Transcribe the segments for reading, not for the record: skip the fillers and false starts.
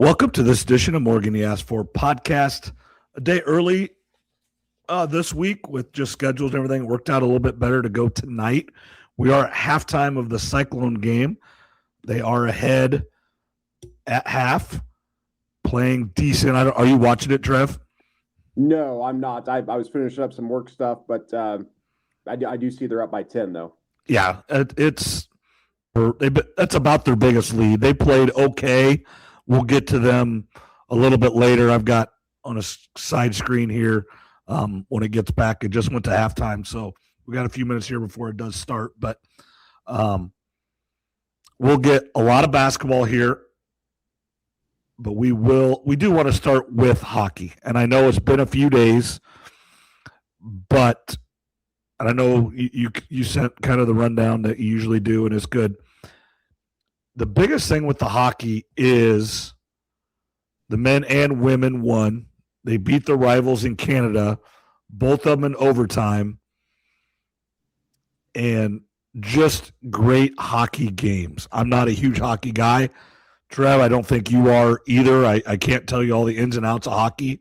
Welcome to this edition of Morgan You Asked For podcast. A day early this week with just schedules and everything. It worked out a little bit better to go tonight. We are at halftime of the Cyclone game. They are ahead at half, playing decent. Are you watching it, Trev? No, I'm not. I was finishing up some work stuff, but I do see they're up by 10, though. Yeah, that's about their biggest lead. They played okay. We'll get to them a little bit later. I've got on a side screen here when it gets back. It just went to halftime, so we got a few minutes here before it does start. But we'll get a lot of basketball here. But we do want to start with hockey. And I know it's been a few days, but and I know you sent kind of the rundown that you usually do, and it's good. The biggest thing with the hockey is the men and women won. They beat their rivals in Canada, both of them in overtime, and just great hockey games. I'm not a huge hockey guy. Trev, I don't think you are either. I can't tell you all the ins and outs of hockey,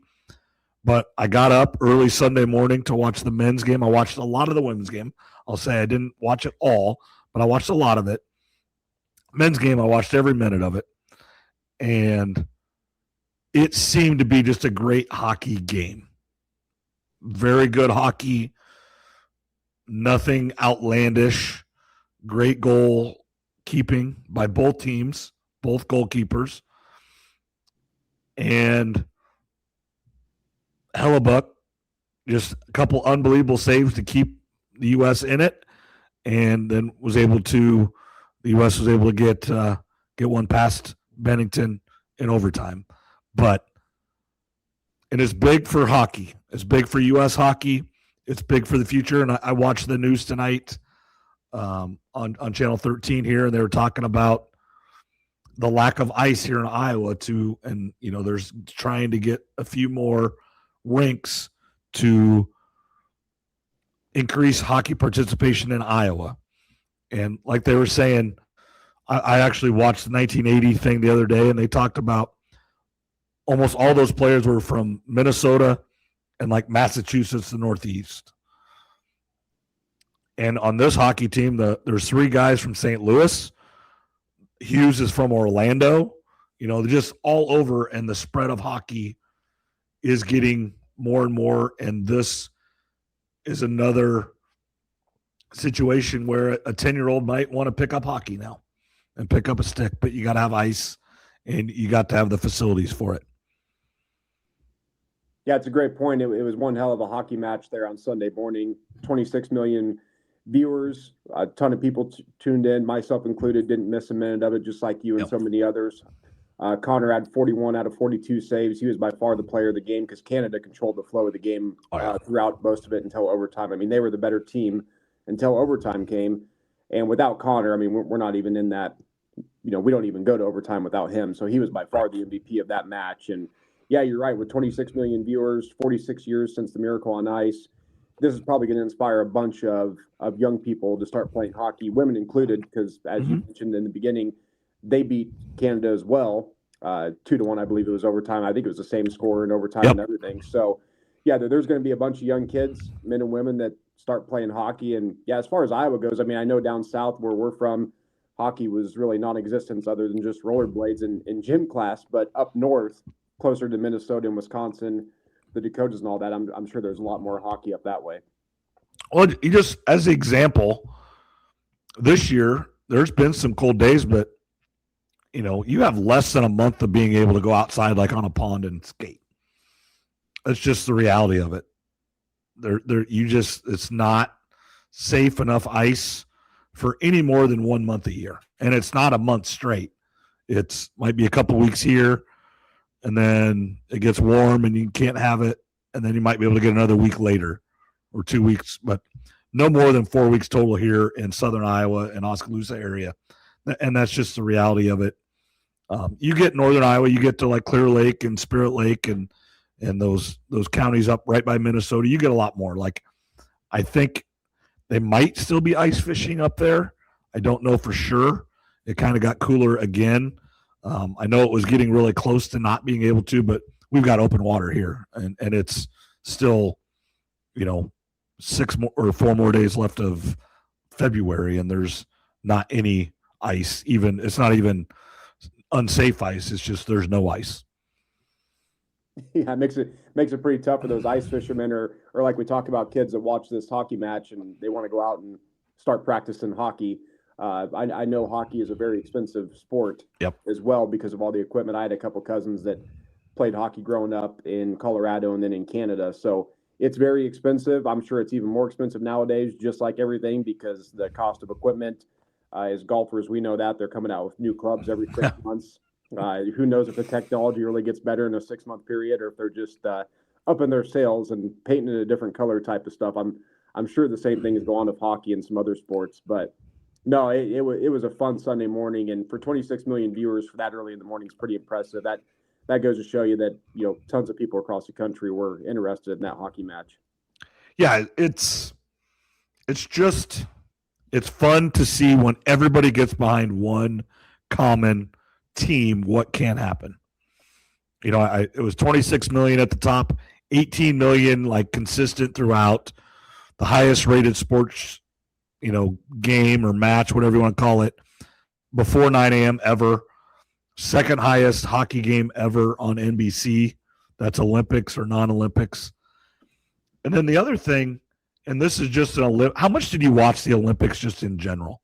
but I got up early Sunday morning to watch the men's game. I watched a lot of the women's game. I'll say I didn't watch it all, but I watched a lot of it. Men's game, I watched every minute of it, and it seemed to be just a great hockey game. Very good hockey, nothing outlandish, great goal keeping by both teams, both goalkeepers, and Hellebuck, just a couple unbelievable saves to keep the U.S. in it, and then the U.S. was able to get one past Bennington in overtime. And it's big for hockey. It's big for U.S. hockey. It's big for the future. And I watched the news tonight on Channel 13 here, and they were talking about the lack of ice here in Iowa there's trying to get a few more rinks to increase hockey participation in Iowa. And like they were saying, I actually watched the 1980 thing the other day, and they talked about almost all those players were from Minnesota and like Massachusetts, the Northeast. And on this hockey team, there's three guys from St. Louis. Hughes is from Orlando. They're just all over, and the spread of hockey is getting more and more. And this is another situation where a 10-year-old might want to pick up hockey now and pick up a stick, but you got to have ice and you got to have the facilities for it. Yeah, it's a great point. It was one hell of a hockey match there on Sunday morning. 26 million viewers, a ton of people tuned in, myself included, didn't miss a minute of it, just like you and so many others. Connor had 41 out of 42 saves. He was by far the player of the game because Canada controlled the flow of the game throughout most of it until overtime. I mean, they were the better team until overtime came. And without Connor, I mean, we're not even in that, we don't even go to overtime without him. So he was by far the MVP of that match. And yeah, you're right. With 26 million viewers, 46 years since the Miracle on Ice, this is probably going to inspire a bunch of young people to start playing hockey, women included, because as you mentioned in the beginning, they beat Canada as well, 2-1, I believe it was overtime. I think it was the same score in overtime and everything. So yeah, there's going to be a bunch of young kids, men and women, that start playing hockey. And yeah, as far as Iowa goes, I mean, I know down south where we're from, hockey was really non-existent other than just rollerblades in gym class. But up north, closer to Minnesota and Wisconsin, the Dakotas and all that, I'm sure there's a lot more hockey up that way. Well, you just, as an example, this year, there's been some cold days, but, you have less than a month of being able to go outside like on a pond and skate. That's just the reality of it. It's not safe enough ice for any more than 1 month a year. And it's not a month straight. It's might be a couple weeks here, and then it gets warm and you can't have it. And then you might be able to get another week later or 2 weeks, but no more than 4 weeks total here in southern Iowa and Oskaloosa area. And that's just the reality of it. You get northern Iowa, you get to like Clear Lake and Spirit Lake and those counties up right by Minnesota, you get a lot more. Like, I think they might still be ice fishing up there. I don't know for sure. It kind of got cooler again I know it was getting really close to not being able to, but we've got open water here, and it's still, 4 more days left of February, and there's not any ice. Even it's not even unsafe ice. It's just there's no ice. Yeah, it makes it pretty tough for those ice fishermen, or like we talk about kids that watch this hockey match and they want to go out and start practicing hockey. I know hockey is a very expensive sport as well because of all the equipment. I had a couple cousins that played hockey growing up in Colorado and then in Canada, so it's very expensive. I'm sure it's even more expensive nowadays, just like everything, because the cost of equipment. As golfers, we know that they're coming out with new clubs every 6 months. Who knows if the technology really gets better in a 6 month period, or if they're just upping their sales and painting it a different color type of stuff. I'm sure the same thing is going on with hockey and some other sports, but no, it was a fun Sunday morning, and for 26 million viewers for that early in the morning is pretty impressive. That goes to show you that tons of people across the country were interested in that hockey match. Yeah, it's fun to see when everybody gets behind one common team what can happen. It was 26 million at the top, 18 million like consistent throughout, the highest rated sports game or match, whatever you want to call it, before 9 a.m. ever. Second highest hockey game ever on NBC. That's Olympics or non-Olympics. And then the other thing, and this is just how much did you watch the Olympics just in general?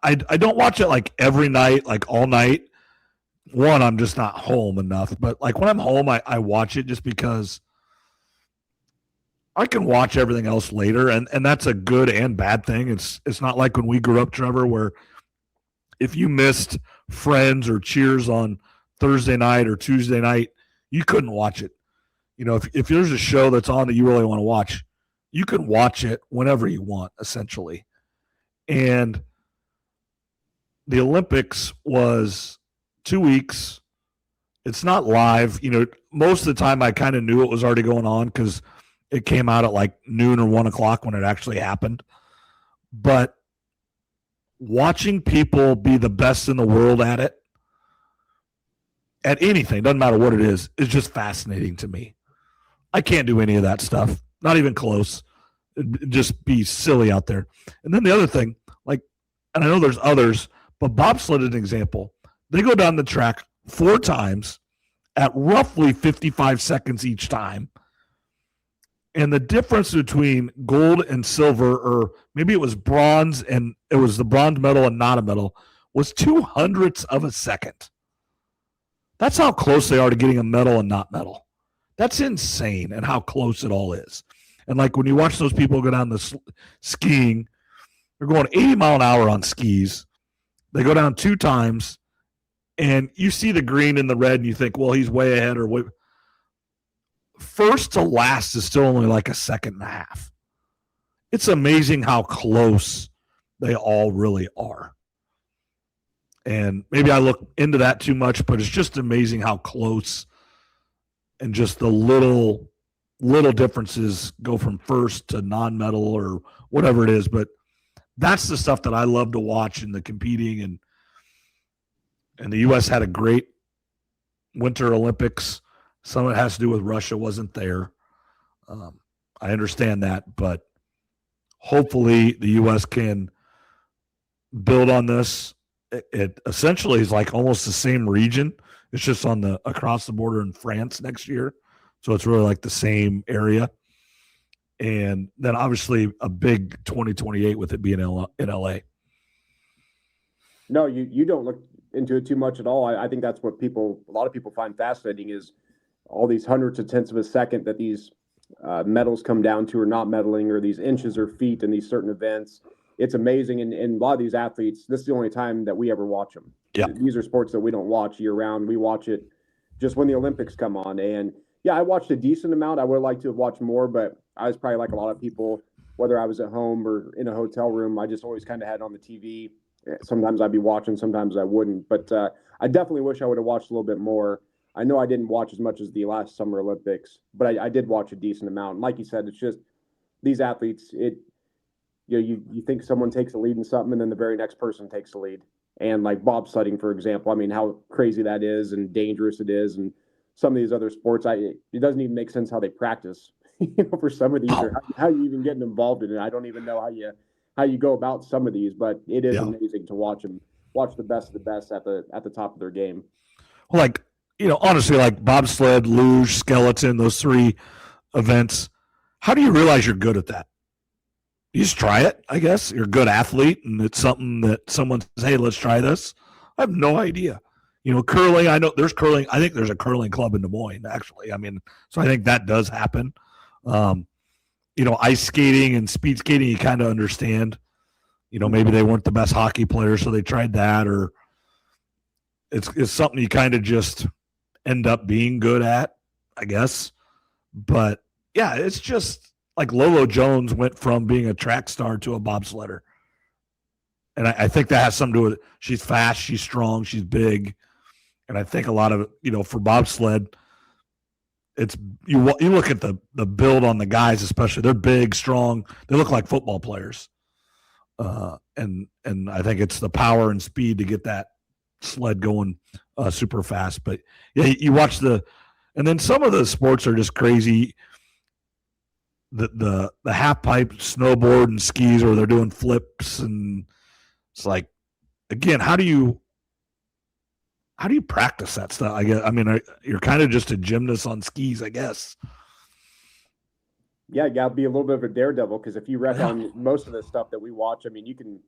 I don't watch it like every night, like all night. One, I'm just not home enough. But like when I'm home, I watch it just because I can watch everything else later, and that's a good and bad thing. It's not like when we grew up, Trevor, where if you missed Friends or Cheers on Thursday night or Tuesday night, you couldn't watch it. If there's a show that's on that you really want to watch, you can watch it whenever you want, essentially. And the Olympics was 2 weeks. It's not live. Most of the time I kind of knew it was already going on because it came out at like noon or 1 o'clock when it actually happened. But watching people be the best in the world at it, at anything, doesn't matter what it is just fascinating to me. I can't do any of that stuff, not even close. It'd just be silly out there. And then the other thing, and I know there's others, but bobsled is an example. They go down the track 4 times at roughly 55 seconds each time. And the difference between gold and silver, or maybe it was bronze and it was the bronze medal and not a medal, was 0.02 of a second. That's how close they are to getting a medal and not medal. That's insane, and how close it all is. And like when you watch those people go down the skiing, they're going 80 mile an hour on skis. They go down 2 times, and you see the green and the red, and you think, well, he's way ahead or way. First to last is still only like a second and a half. It's amazing how close they all really are. And maybe I look into that too much, but it's just amazing how close and just the little differences go from first to non-medal or whatever it is. But that's the stuff that I love to watch in the competing. And the U.S. had a great Winter Olympics. Some of it has to do with Russia wasn't there. I understand that, but hopefully the U.S. can build on this. It essentially is like almost the same region. It's just on the across the border in France next year. So it's really like the same area. And then obviously a big 2028 with it being in LA. No, you don't look into it too much at all. I think that's what a lot of people find fascinating is all these hundreds of tenths of a second that these medals come down to, or not medaling, or these inches or feet in these certain events. It's amazing. And a lot of these athletes, this is the only time that we ever watch them. Yeah. These are sports that we don't watch year round. We watch it just when the Olympics come on. And yeah, I watched a decent amount. I would like to have watched more, but I was probably like a lot of people, whether I was at home or in a hotel room, I just always kind of had it on the TV. Sometimes I'd be watching, sometimes I wouldn't. But I definitely wish I would have watched a little bit more. I know I didn't watch as much as the last Summer Olympics, but I did watch a decent amount. And like you said, it's just these athletes, you think someone takes a lead in something, and then the very next person takes the lead. And like bobsledding, for example, I mean, how crazy that is and dangerous it is. And some of these other sports, it doesn't even make sense how they practice, for some of these, or how you even getting involved in it. I don't even know how you go about some of these, but it is amazing to watch the best of the best at the top of their game. Well, like, honestly, like bobsled, luge, skeleton, those 3 events, how do you realize you're good at that? You just try it, I guess. You're a good athlete, and it's something that someone says, hey, let's try this. I have no idea. Curling, I know there's curling. I think there's a curling club in Des Moines, actually. I mean, so I think that does happen. Ice skating and speed skating, you kind of understand. Maybe they weren't the best hockey players, so they tried that, or it's something you kind of just end up being good at, I guess. But, yeah, it's just like Lolo Jones went from being a track star to a bobsledder. And I think that has something to do with it. She's fast, she's strong, she's big. And I think a lot of it, for bobsled, it's you look at the build on the guys, especially. They're big, strong. They look like football players. And I think it's the power and speed to get that sled going super fast. But, yeah, you watch and then some of the sports are just crazy. The half pipe snowboard and skis, or they're doing flips, and it's like, again, how do you practice that stuff? I guess, I mean, you're kind of just a gymnast on skis, I guess. Yeah, you got to be a little bit of a daredevil, because if you wreck on most of the stuff that we watch, I mean, you can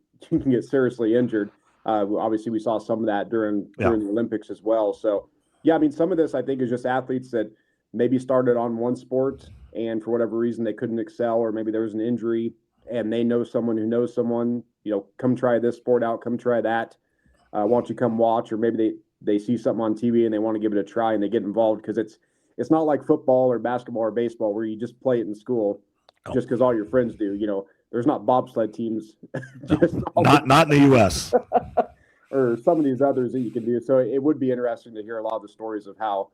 get seriously injured. Obviously, we saw some of that during the Olympics as well. So, yeah, I mean, some of this I think is just athletes that maybe started on one sport, and for whatever reason they couldn't excel, or maybe there was an injury, and they know someone who knows someone, come try this sport out, come try that. Why don't you come watch? Or maybe they see something on TV and they want to give it a try, and they get involved, because it's not like football or basketball or baseball where you just play it in school just because all your friends do. There's not bobsled teams. Not in the U.S. or some of these others that you can do. So it would be interesting to hear a lot of the stories of how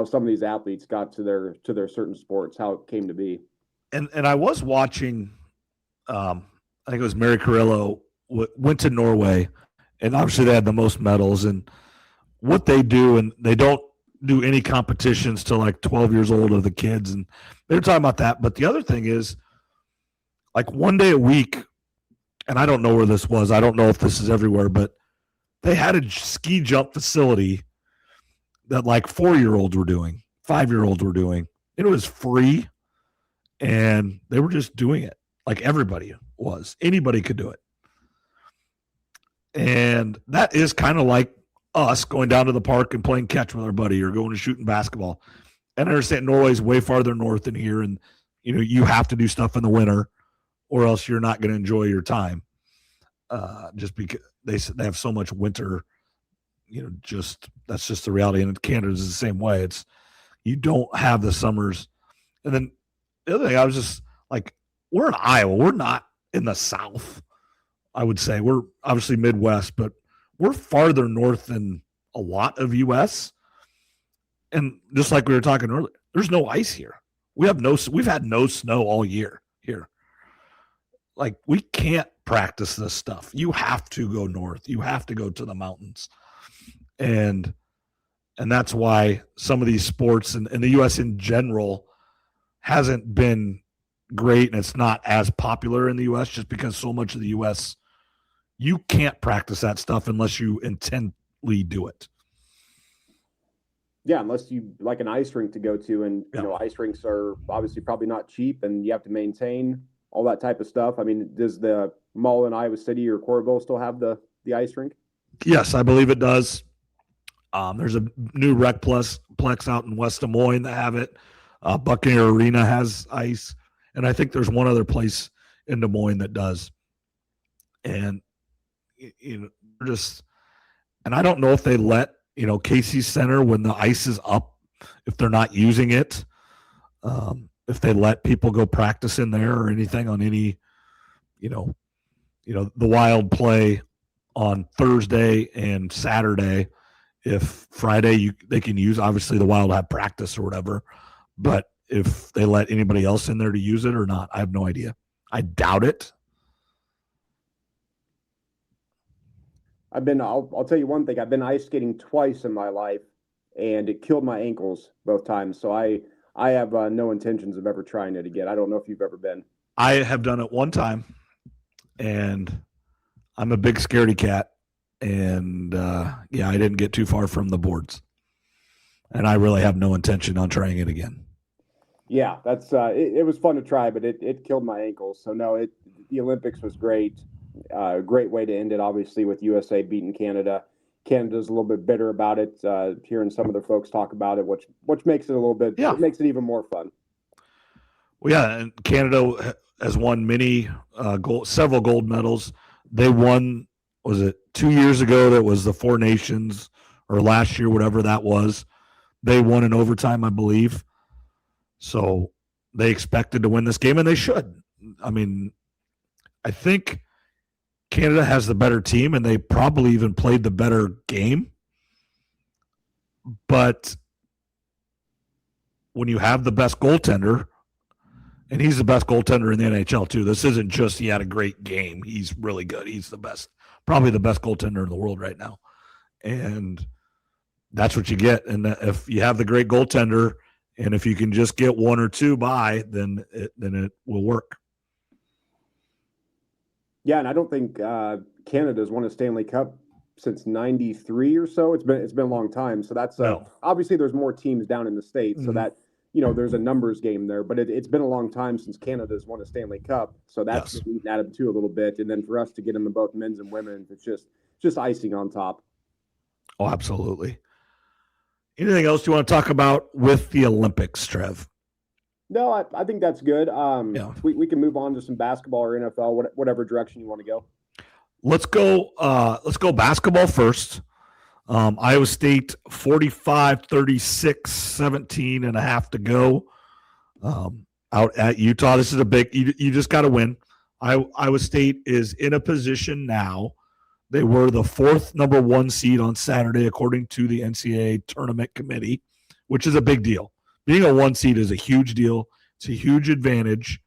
some of these athletes got to their certain sports, how it came to be. And I was watching, I think it was Mary Carrillo went to Norway, and obviously they had the most medals, and what they do, and they don't do any competitions till like 12 years old of the kids, and they're talking about that. But the other thing is, like, one day a week, and I don't know where this was, I don't know if this is everywhere, but they had a ski jump facility that like 4-year-olds were doing, 5-year-olds were doing. It was free, and they were just doing it. Like, everybody was. Anybody could do it. And that is kind of like us going down to the park and playing catch with our buddy, or going to shooting basketball. And I understand Norway's way farther north than here, and you have to do stuff in the winter, or else you're not going to enjoy your time. Just because they have so much winter. That's just the reality. And Canada's the same way. It's, you don't have the summers. And then the other thing, I was just like, we're in Iowa. We're not in the South, I would say. We're obviously Midwest, but we're farther north than a lot of U.S. And just like we were talking earlier, there's no ice here. We've had no snow all year here. Like, we can't practice this stuff. You have to go north. You have to go to the mountains. And that's why some of these sports and the U.S. in general hasn't been great, and it's not as popular in the U.S. just because so much of the U.S., you can't practice that stuff unless you intently do it. Yeah, unless you like an ice rink to go to, and ice rinks are obviously probably not cheap, and you have to maintain all that type of stuff. I mean, does the mall in Iowa City or Coralville still have the ice rink? Yes, I believe it does. There's a new Rec Plex out in West Des Moines that have it. Buccaneer Arena has ice, and I think there's one other place in Des Moines that does. And and I don't know if they let Casey's Center, when the ice is up, if they're not using it, if they let people go practice in there or anything on any, the Wild play on Thursday and Saturday. If Friday they can use, obviously the Wild have practice or whatever, but if they let anybody else in there to use it or not, I have no idea. I doubt it. I'll tell you one thing. I've been ice skating twice in my life, and it killed my ankles both times. So I have no intentions of ever trying it again. I don't know if you've ever been. I have done it one time, and I'm a big scaredy cat. And I didn't get too far from the boards. And I really have no intention on trying it again. Yeah, that's it was fun to try, but it killed my ankles. So no, the Olympics was great. Great way to end it, obviously, with USA beating Canada. Canada's a little bit bitter about it. Hearing some of their folks talk about it, which makes it a little bit, it makes it even more fun. Well, yeah, and Canada has won several gold medals. They won, was it 2 years ago? That was the Four Nations, or last year, whatever that was. They won in overtime, I believe. So they expected to win this game, and they should. I mean, I think Canada has the better team, and they probably even played the better game. But when you have the best goaltender, and he's the best goaltender in the NHL too, this isn't just he had a great game. He's really good. He's the best, probably the best goaltender in the world right now. And that's what you get. And if you have the great goaltender, and if you can just get one or two by, then it will work. Yeah, and I don't think Canada's won a Stanley Cup since '93 or so. It's been a long time. So that's obviously there's more teams down in the States, so that there's a numbers game there. But it's been a long time since Canada's won a Stanley Cup, so that's eating at them too a little bit. And then for us to get them in both men's and women's, it's just icing on top. Oh, absolutely. Anything else you want to talk about with the Olympics, Trev? No, I think that's good. We can move on to some basketball or NFL, whatever direction you want to go. Let's go basketball first. Iowa State 45-36, 17 and a half to go out at Utah. This is a big – you just got to win. Iowa State is in a position now. They were the fourth number one seed on Saturday, according to the NCAA Tournament Committee, which is a big deal. Being a one seed is a huge deal. It's a huge advantage.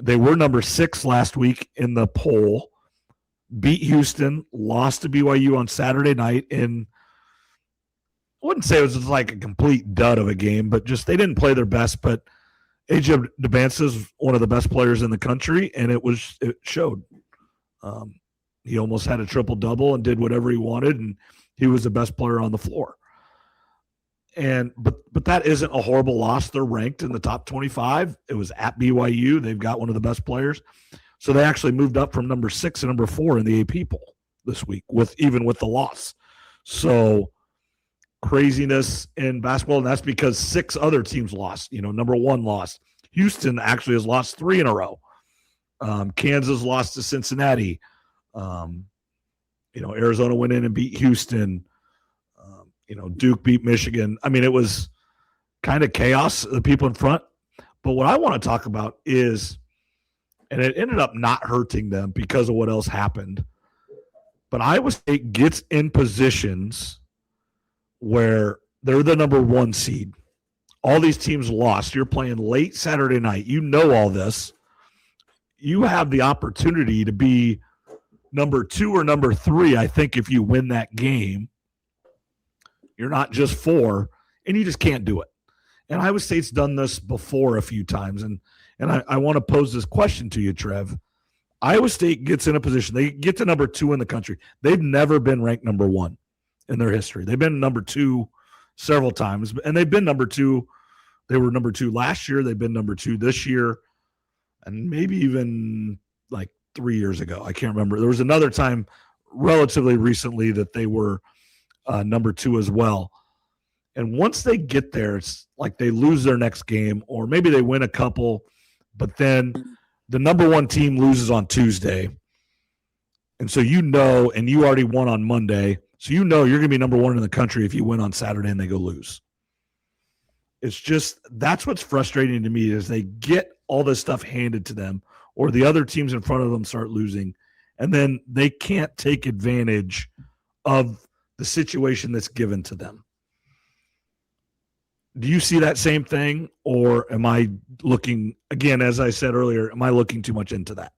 They were number 6 last week in the poll, beat Houston, lost to BYU on Saturday night. And I wouldn't say it was like a complete dud of a game, but just they didn't play their best. But AJ Dubance is one of the best players in the country, and it showed. He almost had a triple-double and did whatever he wanted, and he was the best player on the floor. But that isn't a horrible loss. They're ranked in the top 25. It was at BYU. They've got one of the best players. So they actually moved up from number 6 to number 4 in the AP poll this week, even with the loss. So craziness in basketball, and that's because 6 other teams lost. Number 1 lost. Houston actually has lost 3 in a row. Kansas lost to Cincinnati. Arizona went in and beat Houston. Duke beat Michigan. I mean, it was kind of chaos, the people in front. But what I want to talk about is, and it ended up not hurting them because of what else happened, but Iowa State gets in positions where they're the number 1 seed. All these teams lost. You're playing late Saturday night. You know all this. You have the opportunity to be number 2 or number 3, I think, if you win that game. You're not just 4, and you just can't do it. And Iowa State's done this before a few times, and I want to pose this question to you, Trev. Iowa State gets in a position. They get to number 2 in the country. They've never been ranked number 1 in their history. They've been number 2 several times, and they've been number 2. They were number 2 last year. They've been number 2 this year, and maybe even like 3 years ago. I can't remember. There was another time relatively recently that they were number 2 as well. And once they get there, it's like they lose their next game, or maybe they win a couple, but then the number 1 team loses on Tuesday. And so and you already won on Monday, so you're going to be number 1 in the country if you win on Saturday and they go lose. It's just, that's what's frustrating to me, is they get all this stuff handed to them, or the other teams in front of them start losing, and then they can't take advantage of the situation that's given to them. Do you see that same thing, or am I looking, again, as I said earlier, am I looking too much into that?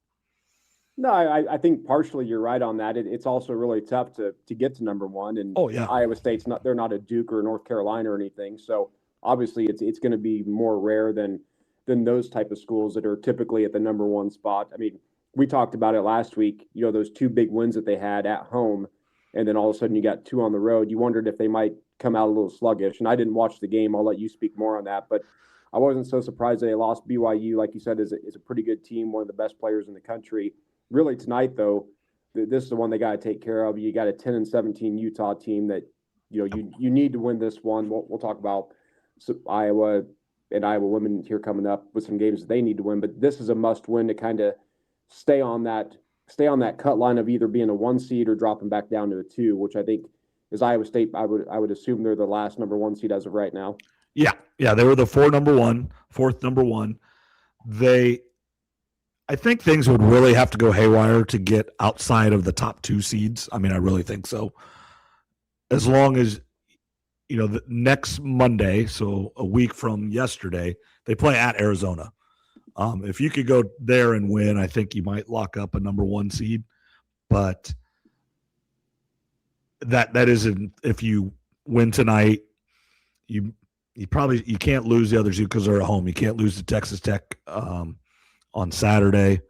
No, I think partially you're right on that. It's also really tough to get to number one, and Oh yeah, Iowa State's not, they're not a Duke or North Carolina or anything. So obviously it's going to be more rare than those type of schools that are typically at the number one spot. I mean, we talked about it last week. You know, those two big wins that they had at home, and then all of a sudden you got two on the road. You wondered if they might come out a little sluggish. And I didn't watch the game. I'll let you speak more on that, but I wasn't so surprised they lost. BYU, like you said, is a pretty good team, one of the best players in the country. Really tonight, though, this is the one they got to take care of. You got a 10-17 Utah team that you need to win this one. We'll talk about Iowa and Iowa women here coming up with some games that they need to win, but this is a must win to kind of stay on that cut line of either being a 1 seed or dropping back down to a 2, which I think is Iowa State. I would assume they're the last number 1 seed as of right now. Yeah, they were the fourth number one. I think things would really have to go haywire to get outside of the top 2 seeds. I mean, I really think so. As long as, the next Monday, so a week from yesterday, they play at Arizona. If you could go there and win, I think you might lock up a number 1 seed. But that isn't, if you win tonight, you can't lose the other 2 because they're at home. You can't lose to Texas Tech on Saturday,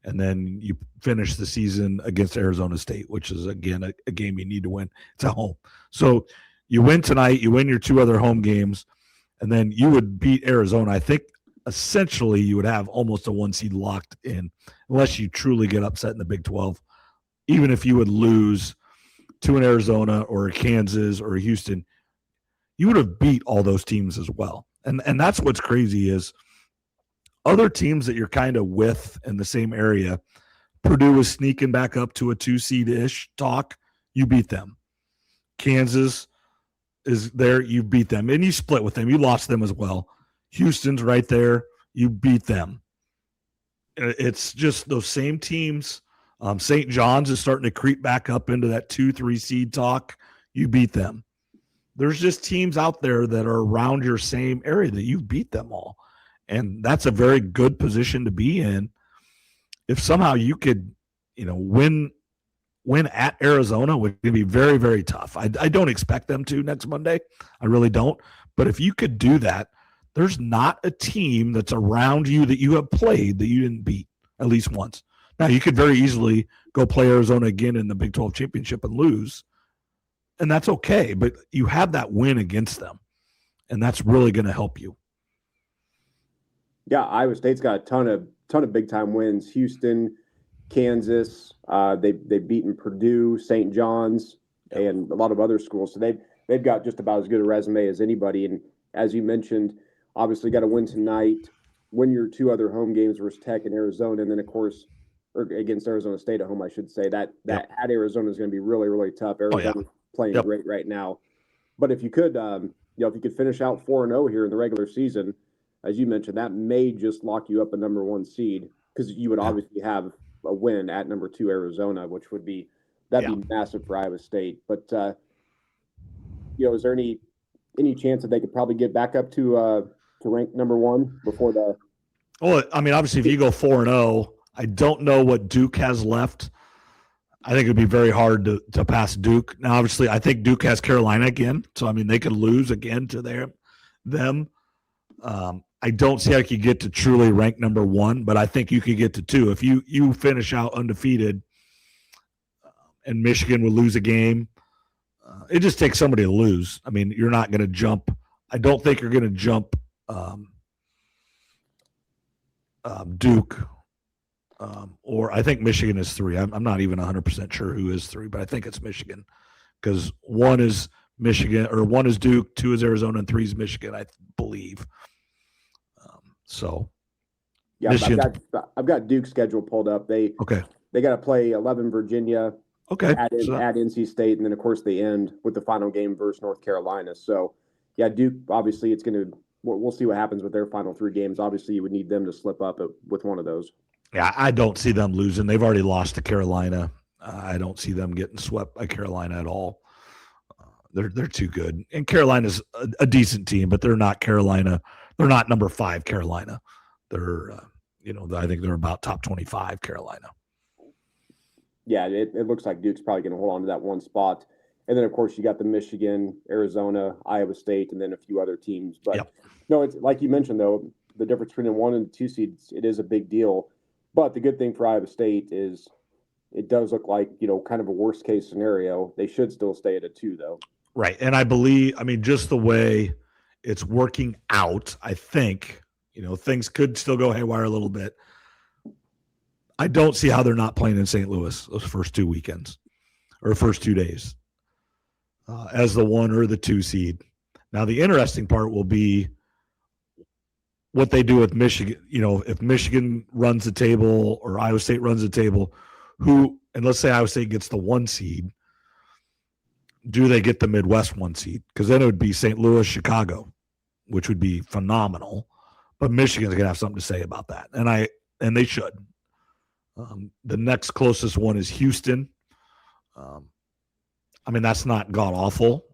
and then you finish the season against Arizona State, which is, again, a game you need to win. It's at home. So you win tonight, you win your 2 other home games, and then you would beat Arizona. I think essentially you would have almost a 1 seed locked in, unless you truly get upset in the Big 12. Even if you would lose to an Arizona or a Kansas or a Houston, you would have beat all those teams as well. And that's what's crazy is other teams that you're kind of with in the same area, Purdue is sneaking back up to a 2 seed-ish talk. You beat them. Kansas is there. You beat them. And you split with them. You lost them as well. Houston's right there. You beat them. It's just those same teams. St. John's is starting to creep back up into that 2-3 seed talk. You beat them. There's just teams out there that are around your same area that you beat them all. And that's a very good position to be in. If somehow you could, win at Arizona, would be very, very tough. I don't expect them to next Monday. I really don't. But if you could do that, there's not a team that's around you that you have played that you didn't beat at least once. Now, you could very easily go play Arizona again in the Big 12 championship and lose, and that's okay. But you have that win against them, and that's really going to help you. Yeah, Iowa State's got a ton of big time wins. Houston, Kansas, they've beaten Purdue, St. John's, and a lot of other schools. So they've got just about as good a resume as anybody. And as you mentioned, obviously got to win tonight, win your 2 other home games versus Tech and Arizona, and then of course, or against Arizona State at home, I should say. That at Arizona is going to be really, really tough. Arizona's playing great right now. But if you could, if you could finish out 4-0 here in the regular season, as you mentioned, that may just lock you up a number 1 seed, because you would obviously have a win at number 2 Arizona, which would be massive for Iowa State. But is there any chance that they could probably get back up to rank number 1 before the? Well, I mean, obviously, if you go 4-0, I don't know what Duke has left. I think it'd be very hard to pass Duke. Now, obviously, I think Duke has Carolina again, so I mean they could lose again to them. I don't see how you could get to truly rank number 1, but I think you could get to 2 if you finish out undefeated. And Michigan would lose a game. It just takes somebody to lose. I mean, you're not going to jump. I don't think you're going to jump Duke. Or I think Michigan is 3. I'm not even 100% sure who is 3, but I think it's Michigan, because 1 is Michigan, or 1 is Duke, 2 is Arizona, and 3 is Michigan, I believe. Yeah, I've got Duke's schedule pulled up. They got to play 11 Virginia. At NC State, and then of course they end with the final game versus North Carolina. So, yeah, Duke, obviously it's going to. We'll see what happens with their final 3 games. Obviously, you would need them to slip up with one of those. Yeah, I don't see them losing. They've already lost to Carolina. I don't see them getting swept by Carolina at all. They're too good, and Carolina's a decent team, but they're not Carolina. They're not number 5 Carolina. They're I think they're about top 25 Carolina. Yeah, it looks like Duke's probably going to hold on to that one spot. And then, of course, you got the Michigan, Arizona, Iowa State, and then a few other teams. But Yep. no, it's like you mentioned, though, the difference between a 1 and 2 seeds, it is a big deal. But the good thing for Iowa State is it does look like, kind of a worst case scenario. They should still stay at a 2, though. Right. And I believe, just the way it's working out, I think, things could still go haywire a little bit. I don't see how they're not playing in St. Louis those first 2 weekends or first 2 days as the 1 or the 2 seed. Now, the interesting part will be what they do with Michigan. If Michigan runs the table or Iowa State runs the table, and let's say Iowa State gets the 1 seed, do they get the Midwest 1 seed? Because then it would be St. Louis, Chicago, which would be phenomenal. But Michigan's going to have something to say about that, and they should. The next closest one is Houston. That's not god awful.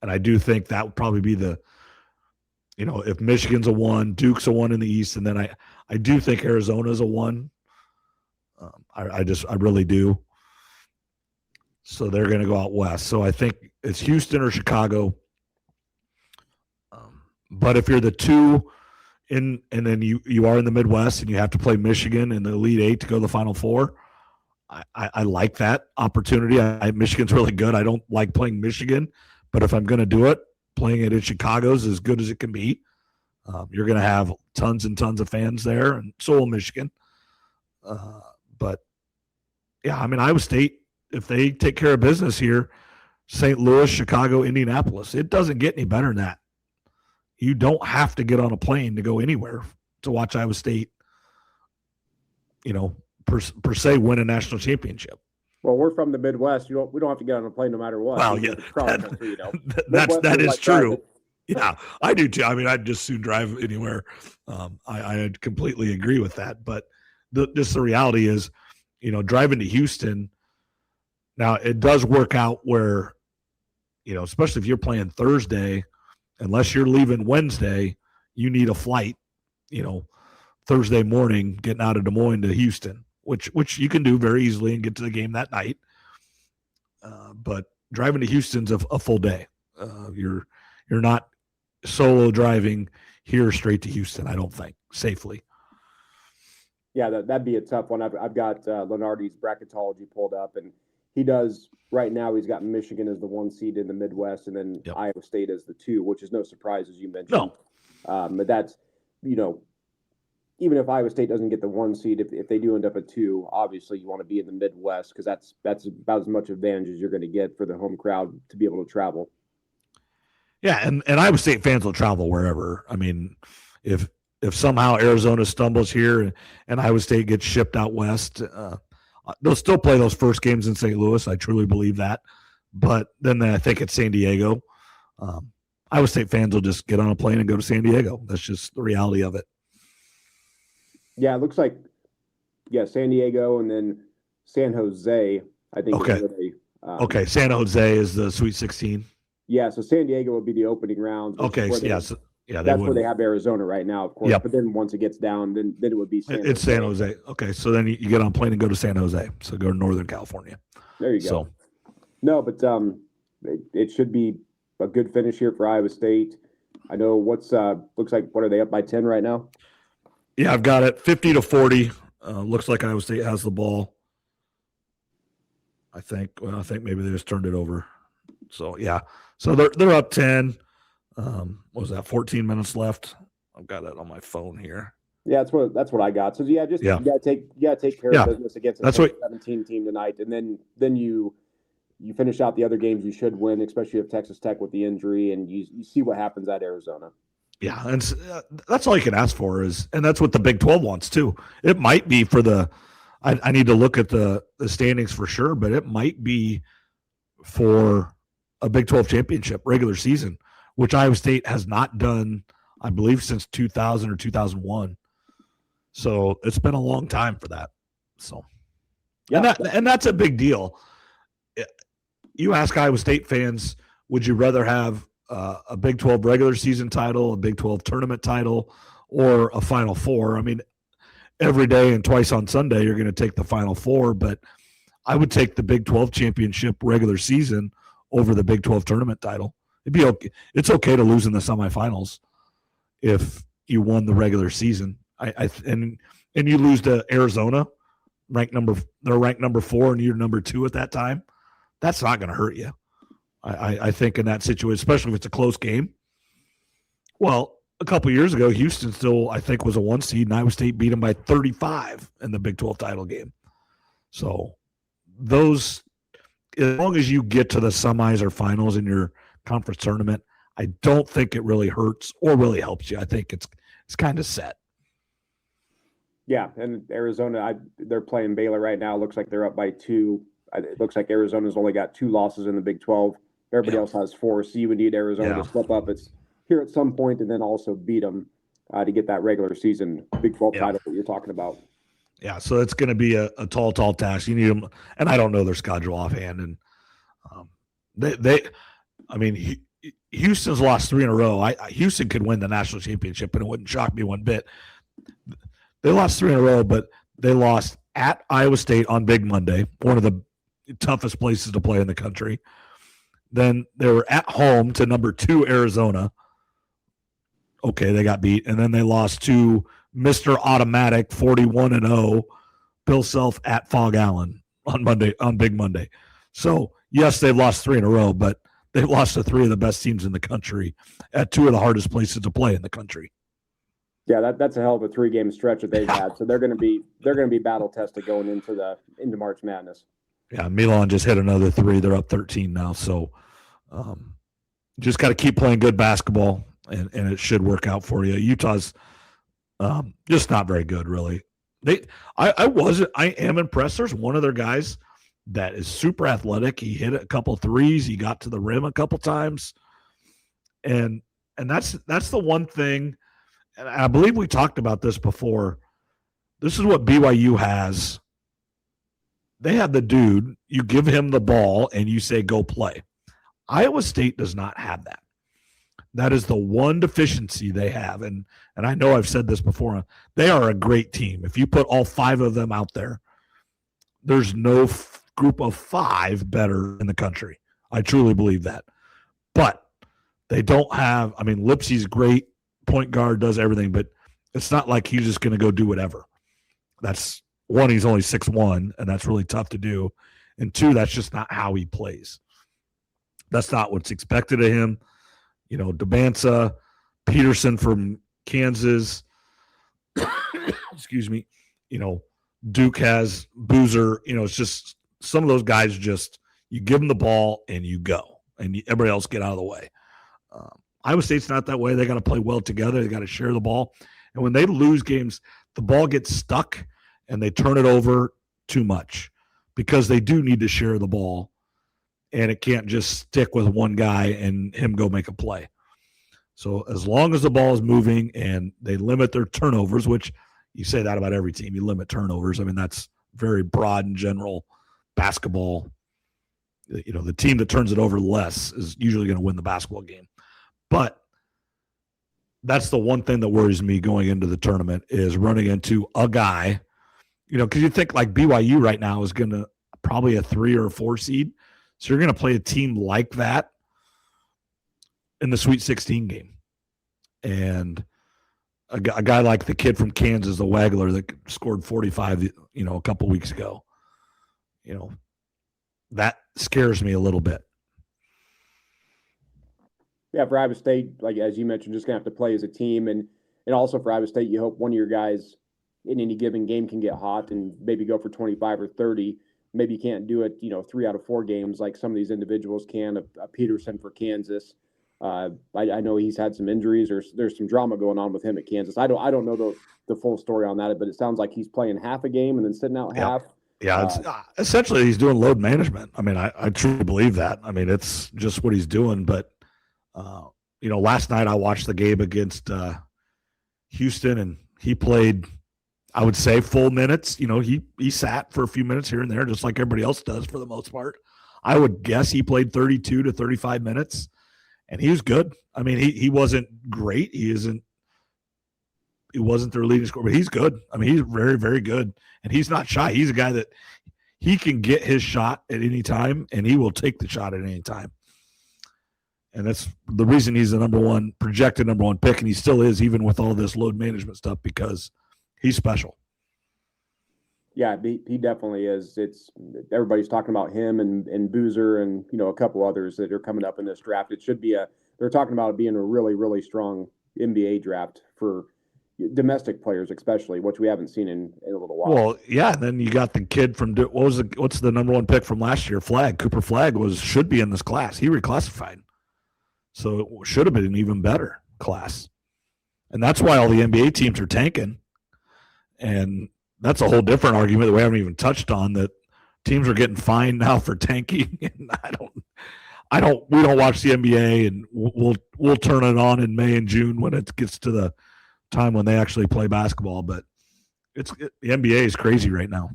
And I do think that would probably be if Michigan's a 1, Duke's a 1 in the East, and then I do think Arizona's a 1. I really do. So they're going to go out west. So I think it's Houston or Chicago. But if you're the 2 and then you are in the Midwest and you have to play Michigan in the Elite 8 to go to the Final Four, I like that opportunity. Michigan's really good. I don't like playing Michigan, but if I'm going to do it, playing it in Chicago is as good as it can be. You're going to have tons and tons of fans there, and so will Michigan. But, yeah, Iowa State, if they take care of business here, St. Louis, Chicago, Indianapolis, it doesn't get any better than that. You don't have to get on a plane to go anywhere to watch Iowa State, per se win a national championship. Well, we're from the Midwest. We don't have to get on a plane no matter what. Well, yeah, that is true. Yeah, I do too. I'd just soon drive anywhere. I completely agree with that. But just the reality is, driving to Houston. Now it does work out where, especially if you're playing Thursday, unless you're leaving Wednesday, you need a flight, Thursday morning, getting out of Des Moines to Houston, which you can do very easily and get to the game that night. But driving to Houston's a full day. You're not solo driving here straight to Houston, I don't think, safely. Yeah, that'd be a tough one. I've got Lenardi's bracketology pulled up, and he does right now. He's got Michigan as the 1 seed in the Midwest, and then Iowa State as the 2, which is no surprise, as you mentioned. No. But that's, even if Iowa State doesn't get the 1 seed, if they do end up at 2, obviously you want to be in the Midwest because that's about as much advantage as you're going to get for the home crowd to be able to travel. Yeah, and Iowa State fans will travel wherever. If somehow Arizona stumbles here and Iowa State gets shipped out west, they'll still play those first games in St. Louis. I truly believe that. But then I think it's San Diego. Iowa State fans will just get on a plane and go to San Diego. That's just the reality of it. Yeah, it looks like, San Diego and then San Jose, I think. Okay. Okay, San Jose is the Sweet 16. Yeah, so San Diego will be the opening round. Okay, that's where they have Arizona right now, of course. Yep. But then once it gets down, then it would be San Jose. It's San Jose. Okay, so then you get on a plane and go to San Jose. So go to Northern California. There you go. No, but it should be a good finish here for Iowa State. I know looks like, what are they up by 10 right now? Yeah, I've got it 50-40. Looks like Iowa State has the ball. I think maybe they just turned it over. So yeah, so they're up 10. What was that? 14 minutes left. I've got it on my phone here. Yeah, that's what I got. So you gotta take care of business against a 17 team tonight, and then you finish out the other games you should win, especially if Texas Tech with the injury, and you see what happens at Arizona. Yeah, and that's all you can ask for and that's what the Big 12 wants too. It might be for I need to look at the standings for sure, but it might be for a Big 12 championship regular season, which Iowa State has not done, I believe, since 2000 or 2001. So it's been a long time for that. So, yeah, and that's a big deal. You ask Iowa State fans, would you rather have a Big 12 regular season title, a Big 12 tournament title, or a Final Four? every day and twice on Sunday, you're going to take the Final Four. But I would take the Big 12 championship regular season over the Big 12 tournament title. It'd be okay. It's okay to lose in the semifinals if you won the regular season. And you lose to Arizona, they're ranked number 4, and you're number 2 at that time. That's not going to hurt you. I think in that situation, especially if it's a close game. Well, a couple years ago, Houston still, I think, was a 1 seed, and Iowa State beat them by 35 in the Big 12 title game. So those, as long as you get to the semis or finals in your conference tournament, I don't think it really hurts or really helps you. I think it's kind of set. Yeah, and Arizona, they're playing Baylor right now. Looks like they're up by 2. It looks like Arizona's only got 2 losses in the Big 12. Everybody else has 4, so you would need Arizona to step up. It's here at some point, and then also beat them to get that regular season Big 12 title that you're talking about. Yeah, so it's going to be a tall task. You need them, and I don't know their schedule offhand. And Houston's lost 3 in a row. Houston could win the national championship, and it wouldn't shock me one bit. They lost 3 in a row, but they lost at Iowa State on Big Monday, one of the toughest places to play in the country. Then they were at home to number 2 Arizona. Okay, they got beat. And then they lost to Mr. Automatic 41-0, Bill Self at Fog Allen on Big Monday. So, yes, they've lost 3 in a row, but they've lost to 3 of the best teams in the country at 2 of the hardest places to play in the country. Yeah, that's a hell of a 3-game stretch that they've had. So they're going to be battle tested going into March Madness. Yeah, Milan just hit another 3. They're up 13 now. So just got to keep playing good basketball, and it should work out for you. Utah's just not very good, really. I am impressed. There's one of their guys that is super athletic. He hit a couple threes. He got to the rim a couple times, and that's the one thing. And I believe we talked about this before. This is what BYU has. They have the dude, you give him the ball and you say, go play. Iowa State does not have that. That is the one deficiency they have. And I know I've said this before. They are a great team. If you put all 5 of them out there, there's no group of 5 better in the country. I truly believe that. But they don't have, Lipsey's great. Point guard, does everything, but it's not like he's just going to go do whatever. That's one, he's only 6'1", and that's really tough to do. And 2, that's just not how he plays. That's not what's expected of him. DeBansa, Peterson from Kansas, excuse me, Duke has Boozer. It's just some of those guys just, you give them the ball and you go, and everybody else get out of the way. Iowa State's not that way. They got to play well together. They got to share the ball. And when they lose games, the ball gets stuck and they turn it over too much because they do need to share the ball, and it can't just stick with one guy and him go make a play. So as long as the ball is moving and they limit their turnovers, which you say that about every team, you limit turnovers. That's very broad and general basketball. The team that turns it over less is usually going to win the basketball game. But that's the one thing that worries me going into the tournament is running into a guy, because you think like BYU right now is going to probably a 3 or a 4 seed. So you're going to play a team like that in the Sweet 16 game. And a guy like the kid from Kansas, the Wagler that scored 45, a couple weeks ago, that scares me a little bit. Yeah, for Iowa State, like as you mentioned, just going to have to play as a team. And also for Iowa State, you hope one of your guys in any given game can get hot and maybe go for 25 or 30. Maybe you can't do it, 3 out of 4 games like some of these individuals can. A Peterson for Kansas. I know he's had some injuries, or there's some drama going on with him at Kansas. I don't know the full story on that, but it sounds like he's playing half a game and then sitting out half. Yeah, it's, essentially he's doing load management. I truly believe that. It's just what he's doing, but last night I watched the game against Houston, and he played, I would say, full minutes. He sat for a few minutes here and there, just like everybody else does for the most part. I would guess he played 32 to 35 minutes, and he was good. He wasn't great. He isn't wasn't their leading scorer, but he's good. I mean, he's very, very good, and he's not shy. He's a guy that he can get his shot at any time, and he will take the shot at any time. And that's the reason he's the projected number one pick, and he still is, even with all this load management stuff, because he's special. Yeah, he definitely is. Everybody's talking about him and Boozer and a couple others that are coming up in this draft. It should be they're talking about it being a really, really strong NBA draft for domestic players, especially, which we haven't seen in a little while. Well, yeah, and then you got the kid from what's the number one pick from last year? Cooper Flagg should be in this class. He reclassified, so it should have been an even better class, and that's why all the NBA teams are tanking. And that's a whole different argument that we haven't even touched on, that teams are getting fined now for tanking. And we don't watch the NBA, and we'll turn it on in May and June when it gets to the time when they actually play basketball. But the NBA is crazy right now.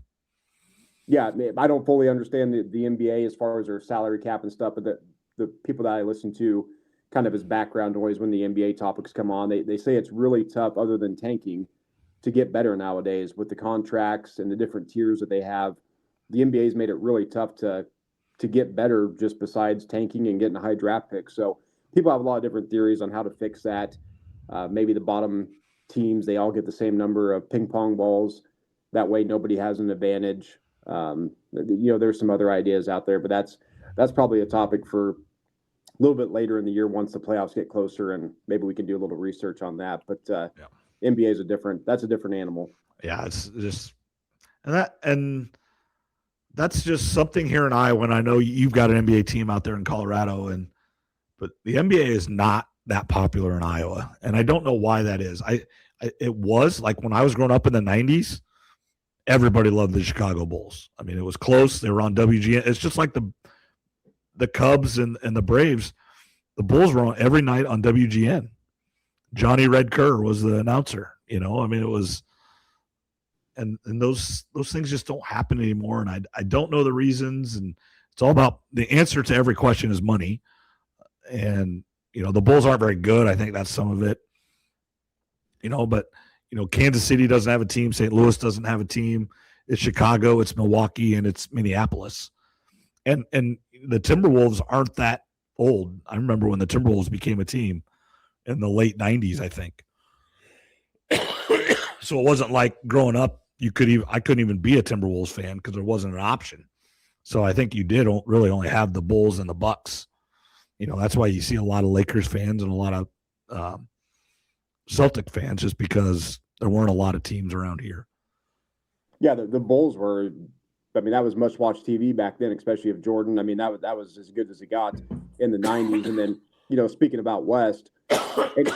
Yeah, I don't fully understand the NBA as far as their salary cap and stuff, but the people that I listen to, kind of as background noise when the NBA topics come on, they say it's really tough, other than tanking, to get better nowadays with the contracts and the different tiers that they have. The NBA's made it really tough to get better, just besides tanking and getting a high draft pick. So people have a lot of different theories on how to fix that. Maybe the bottom teams, they all get the same number of ping pong balls. That way nobody has an advantage. There's some other ideas out there, but that's probably a topic for a little bit later in the year once the playoffs get closer, and maybe we can do a little research on that. But NBA is a different animal. Yeah, it's just and that's just something here in Iowa. And I know you've got an NBA team out there in Colorado, but the NBA is not that popular in Iowa, and I don't know why that is. It was like when I was growing up in the '90s, everybody loved the Chicago Bulls. I mean, it was close. They were on WGN. It's just like the Cubs and the Braves. The Bulls were on every night on WGN. Johnny Red Kerr was the announcer. I mean, it was, and those things just don't happen anymore. And I don't know the reasons. And it's all about, the answer to every question is money. And the Bulls aren't very good. I think that's some of it. But Kansas City doesn't have a team. St. Louis doesn't have a team. It's Chicago, it's Milwaukee, and it's Minneapolis. And the Timberwolves aren't that old. I remember when the Timberwolves became a team in the late 90s, I think. So it wasn't like growing up, I couldn't even be a Timberwolves fan because there wasn't an option. So I think you did really only have the Bulls and the Bucks. That's why you see a lot of Lakers fans and a lot of Celtic fans, just because there weren't a lot of teams around here. Yeah, the Bulls were, that was must-watch TV back then, especially of Jordan. I mean, that was as good as it got in the 90s. And then, speaking about West,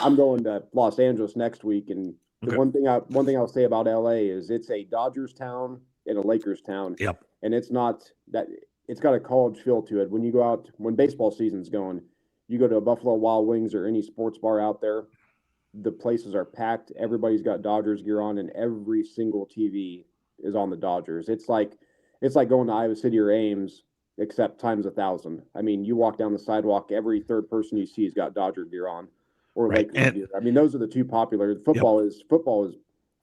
I'm going to Los Angeles next week, and the one thing I'll say about LA is it's a Dodgers town and a Lakers town. Yep. And it's not that, it's got a college feel to it. When you go out, when baseball season's going, you go to a Buffalo Wild Wings or any sports bar out there, the places are packed. Everybody's got Dodgers gear on, and every single TV is on the Dodgers. It's like going to Iowa City or Ames, except times 1,000. I mean, you walk down the sidewalk, every third person you see has got Dodger gear on, or right. Lakers gear. I mean, those are the two popular. Football is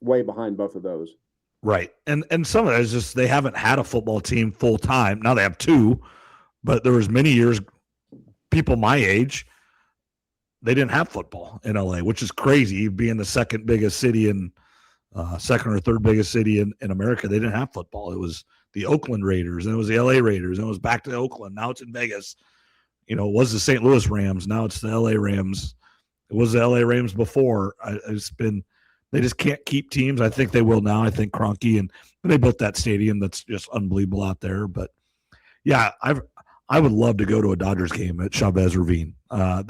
way behind both of those. Right. And some of it is just they haven't had a football team full time. Now they have two, but there was many years, people my age, they didn't have football in LA, which is crazy, being the second biggest city in second or third biggest city in America. They didn't have football. It was the Oakland Raiders, and it was the LA Raiders, and it was back to Oakland. Now it's in Vegas. It was the St. Louis Rams. Now it's the LA Rams. It was the LA Rams before. They just can't keep teams. I think they will now. I think Kroenke, and they built that stadium that's just unbelievable out there. But yeah, I would love to go to a Dodgers game at Chavez Ravine. I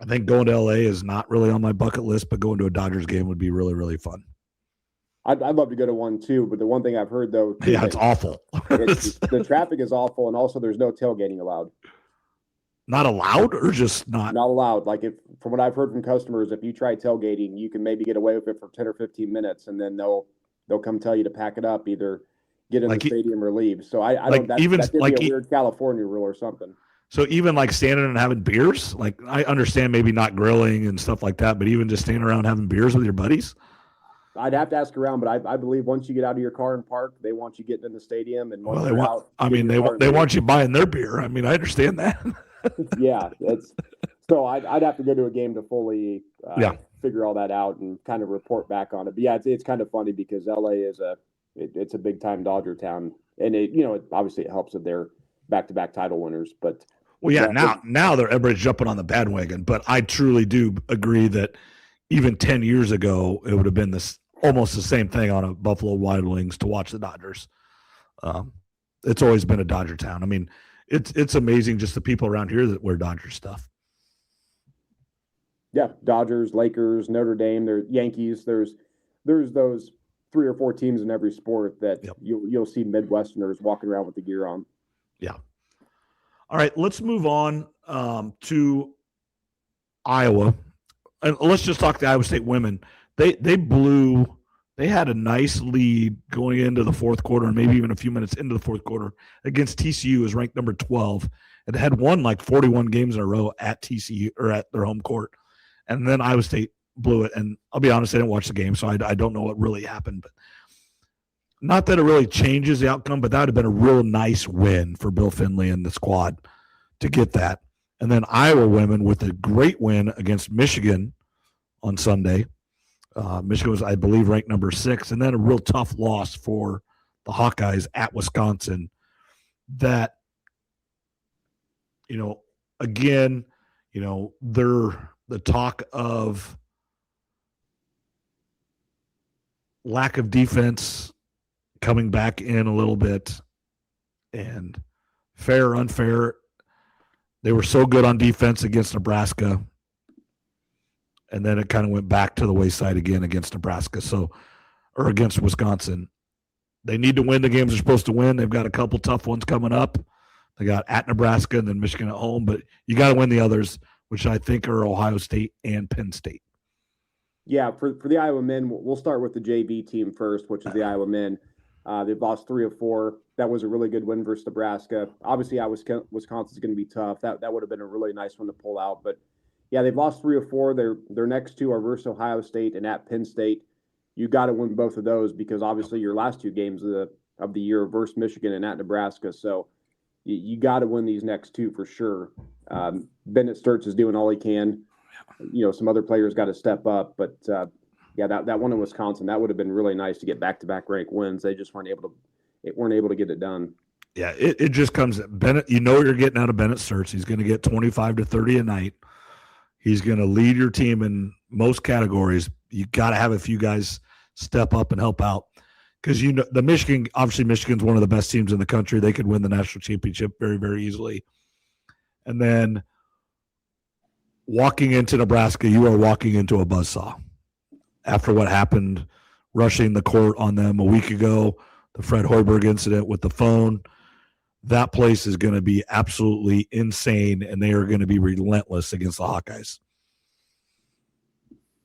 think going to LA is not really on my bucket list, but going to a Dodgers game would be really, really fun. I'd love to go to one too, but the one thing I've heard though, yeah, it's awful. The traffic is awful, and also there's no tailgating allowed. Not allowed, or just not allowed? Like, from what I've heard from customers, if you try tailgating, you can maybe get away with it for 10 or 15 minutes, and then they'll come tell you to pack it up, either get in the stadium or leave. So I don't. That's a weird California rule or something. So even like standing and having beers, like I understand maybe not grilling and stuff like that, but even just standing around having beers with your buddies. I'd have to ask around, but I believe once you get out of your car and park, they want you getting in the stadium, and once Well, they want you buying their beer. I mean, I understand that. Yeah, it's so I'd have to go to a game to fully figure all that out and kind of report back on it. But yeah, it's kind of funny because LA is it's a big time Dodger town, and obviously it helps that they're back-to-back title winners. But well, yeah, now everybody's jumping on the bandwagon, but I truly do agree that even 10 years ago it would have been almost the same thing on a Buffalo Wild Wings to watch the Dodgers. It's always been a Dodger town. I mean, it's amazing just the people around here that wear Dodger stuff. Yeah, Dodgers, Lakers, Notre Dame, there's Yankees. There's those 3 or 4 teams in every sport that you'll see Midwesterners walking around with the gear on. Yeah. All right, let's move on to Iowa, and let's just talk to Iowa State women. They had a nice lead going into the fourth quarter, and maybe even a few minutes into the fourth quarter against TCU, is ranked number 12, and had won like 41 games in a row at TCU or at their home court. And then Iowa State blew it. And I'll be honest, I didn't watch the game, so I don't know what really happened. But not that it really changes the outcome, but that would have been a real nice win for Bill Finley and the squad to get that. And then Iowa women with a great win against Michigan on Sunday. Michigan was, I believe, ranked number 6. And then a real tough loss for the Hawkeyes at Wisconsin. That, again, they're the talk of lack of defense coming back in a little bit, and fair or unfair, they were so good on defense against Nebraska, and then it kind of went back to the wayside again against Nebraska, or against Wisconsin. They need to win the games they're supposed to win. They've got a couple tough ones coming up. They got at Nebraska and then Michigan at home, but you got to win the others, which I think are Ohio State and Penn State. Yeah, for the Iowa men, we'll start with the JV team first, which is the Iowa men. They've lost 3 of 4. That was a really good win versus Nebraska. Obviously, Wisconsin's going to be tough. That would have been a really nice one to pull out. But, yeah, they've lost 3 of 4. Their next 2 are versus Ohio State and at Penn State. You got to win both of those because, obviously, your last 2 games of the year versus Michigan and at Nebraska. So you got to win these next 2 for sure. Bennett Sturts is doing all he can. Some other players got to step up, but that one in Wisconsin, that would have been really nice to get back-to-back ranked wins. They just weren't able to get it done. Yeah, it just comes Bennett. You're getting out of Bennett Sturts. He's going to get 25 to 30 a night. He's going to lead your team in most categories. You got to have a few guys step up and help out because the Michigan's one of the best teams in the country. They could win the national championship very, very easily. And then walking into Nebraska, you are walking into a buzzsaw. After what happened, rushing the court on them a week ago, the Fred Hoiberg incident with the phone, that place is going to be absolutely insane, and they are going to be relentless against the Hawkeyes.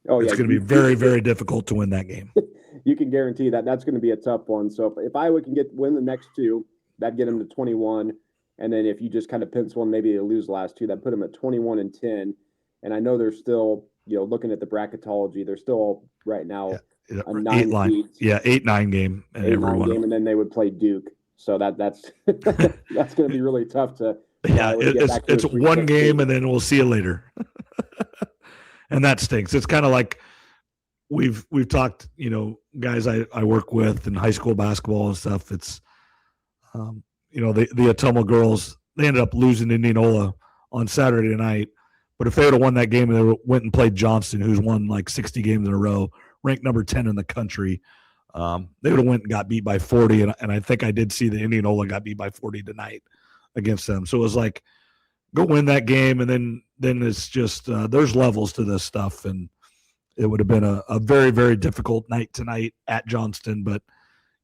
Oh, yeah. It's going to be very, very difficult to win that game. You can guarantee that's going to be a tough one. So if Iowa can win the next 2, that'd get them to 21. And then if you just kind of pencil in, maybe they lose the last 2, that'd put them at 21 and 10. And I know they're still, looking at the bracketology, they're still right now a 9 seed. Yeah, 8-9 game. And then they would play Duke. So that's that's going to be really tough to. Yeah, it's one game, and then we'll see you later. And that stinks. It's kind of like we've talked, guys I work with in high school basketball and stuff. It's, the Ottumwa girls, they ended up losing Indianola on Saturday night. But if they would have won that game and they went and played Johnston, who's won like 60 games in a row, ranked number 10 in the country, they would have went and got beat by 40. And I think I did see that Indianola got beat by 40 tonight against them. So it was like, go win that game. And then it's just, there's levels to this stuff. And it would have been a very, very difficult night tonight at Johnston. But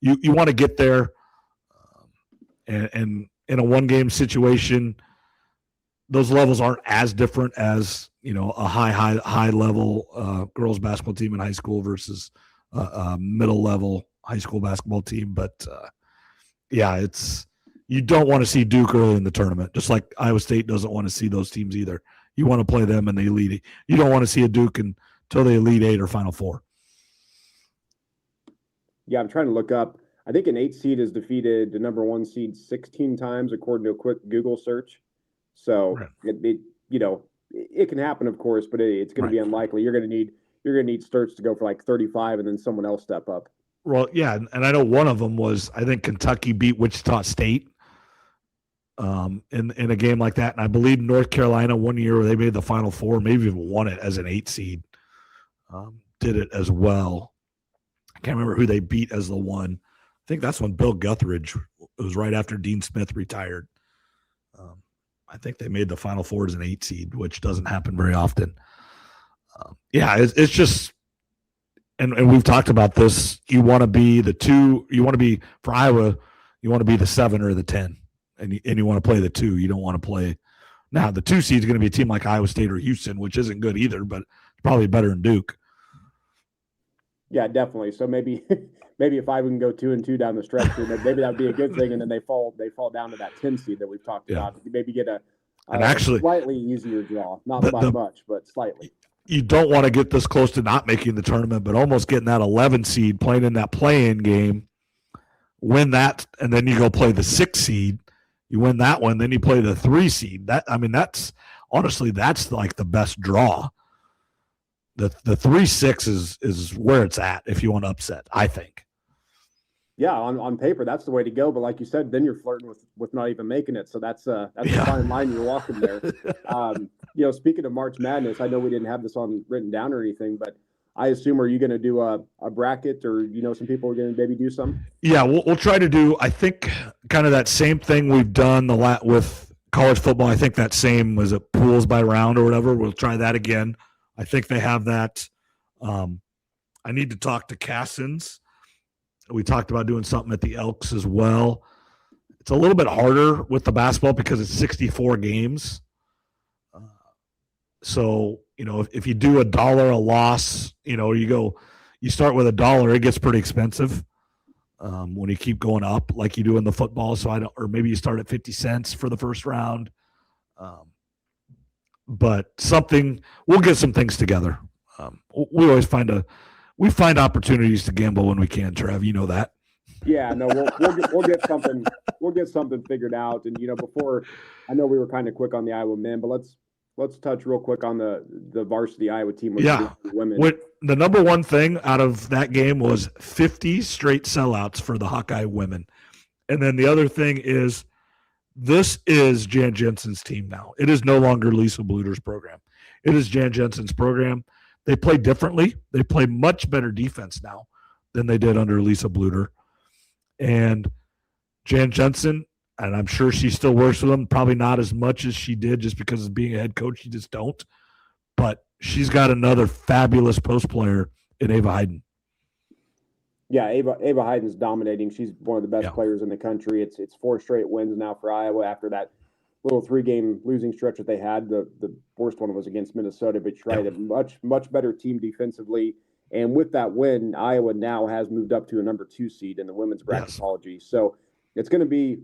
you want to get there. And in a one-game situation, those levels aren't as different as, a high level girls basketball team in high school versus a middle level high school basketball team. But it's, you don't want to see Duke early in the tournament, just like Iowa State doesn't want to see those teams either. You want to play them in the Elite Eight. You don't want to see a Duke until the Elite Eight or Final Four. Yeah, I'm trying to look up. I think an 8 seed has defeated the number 1 seed 16 times, according to a quick Google search. So it can happen, of course, but it's going to be unlikely. You're going to need Sturts to go for like 35, and then someone else step up. Well, yeah, and I know one of them was, I think Kentucky beat Wichita State in a game like that, and I believe North Carolina one year where they made the Final Four, maybe even won it as an 8 seed, did it as well. I can't remember who they beat as the one. I think that's when Bill Guthridge, it was right after Dean Smith retired. I think they made the Final Four as an 8 seed, which doesn't happen very often. It's just, and we've talked about this. You want to be the 2. You want to be, for Iowa, you want to be the 7 or the 10, and you want to play the 2. You don't want to play. Now the 2 seed is going to be a team like Iowa State or Houston, which isn't good either, but it's probably better than Duke. Yeah, definitely. So maybe if Iowa can go 2-2 down the stretch, maybe that would be a good thing, and then they fall down to that 10 seed that we've talked about. Maybe get a slightly easier draw, not by much, but slightly. You don't want to get this close to not making the tournament, but almost getting that 11 seed, playing in that play-in game, win that, and then you go play the 6 seed. You win that one, then you play the 3 seed. That's like the best draw. The 3-6 is where it's at if you want to upset, I think. Yeah, on paper that's the way to go, but like you said, then you're flirting with not even making it. So that's a fine line you're walking there. Speaking of March Madness, I know we didn't have this written down or anything, but I assume, are you going to do a bracket, or some people are going to maybe do some? Yeah, we'll try to do, I think, kind of that same thing we've done with college football. I think that same, was it pools by round or whatever? We'll try that again. I think they have that. I need to talk to Cassins. We talked about doing something at the Elks as well. It's a little bit harder with the basketball because it's 64 games. So, if you do $1 a loss, you start with $1, it gets pretty expensive when you keep going up like you do in the football. So or maybe you start at 50 cents for the first round. But we'll get some things together. We always find opportunities to gamble when we can, Trev. You know that. Yeah, no, we'll get something. We'll get something figured out. And before, I know we were kind of quick on the Iowa men, but let's touch real quick on the varsity Iowa team with the women. The number one thing out of that game was 50 straight sellouts for the Hawkeye women, and then the other thing is, this is Jan Jensen's team now. It is no longer Lisa Bluter's program. It is Jan Jensen's program. They play differently. They play much better defense now than they did under Lisa Bluter. And Jan Jensen, and I'm sure she still works with them, probably not as much as she did just because of being a head coach. You just don't. But she's got another fabulous post player in Ava Hayden. Yeah, Ava Hayden's dominating. She's one of the best players in the country. It's 4 straight wins now for Iowa after that little 3-game losing stretch that they had. The worst one was against Minnesota, but you're right, a much better team defensively. And with that win, Iowa now has moved up to a number 2 seed in the women's bracketology. Yes. So it's going to be,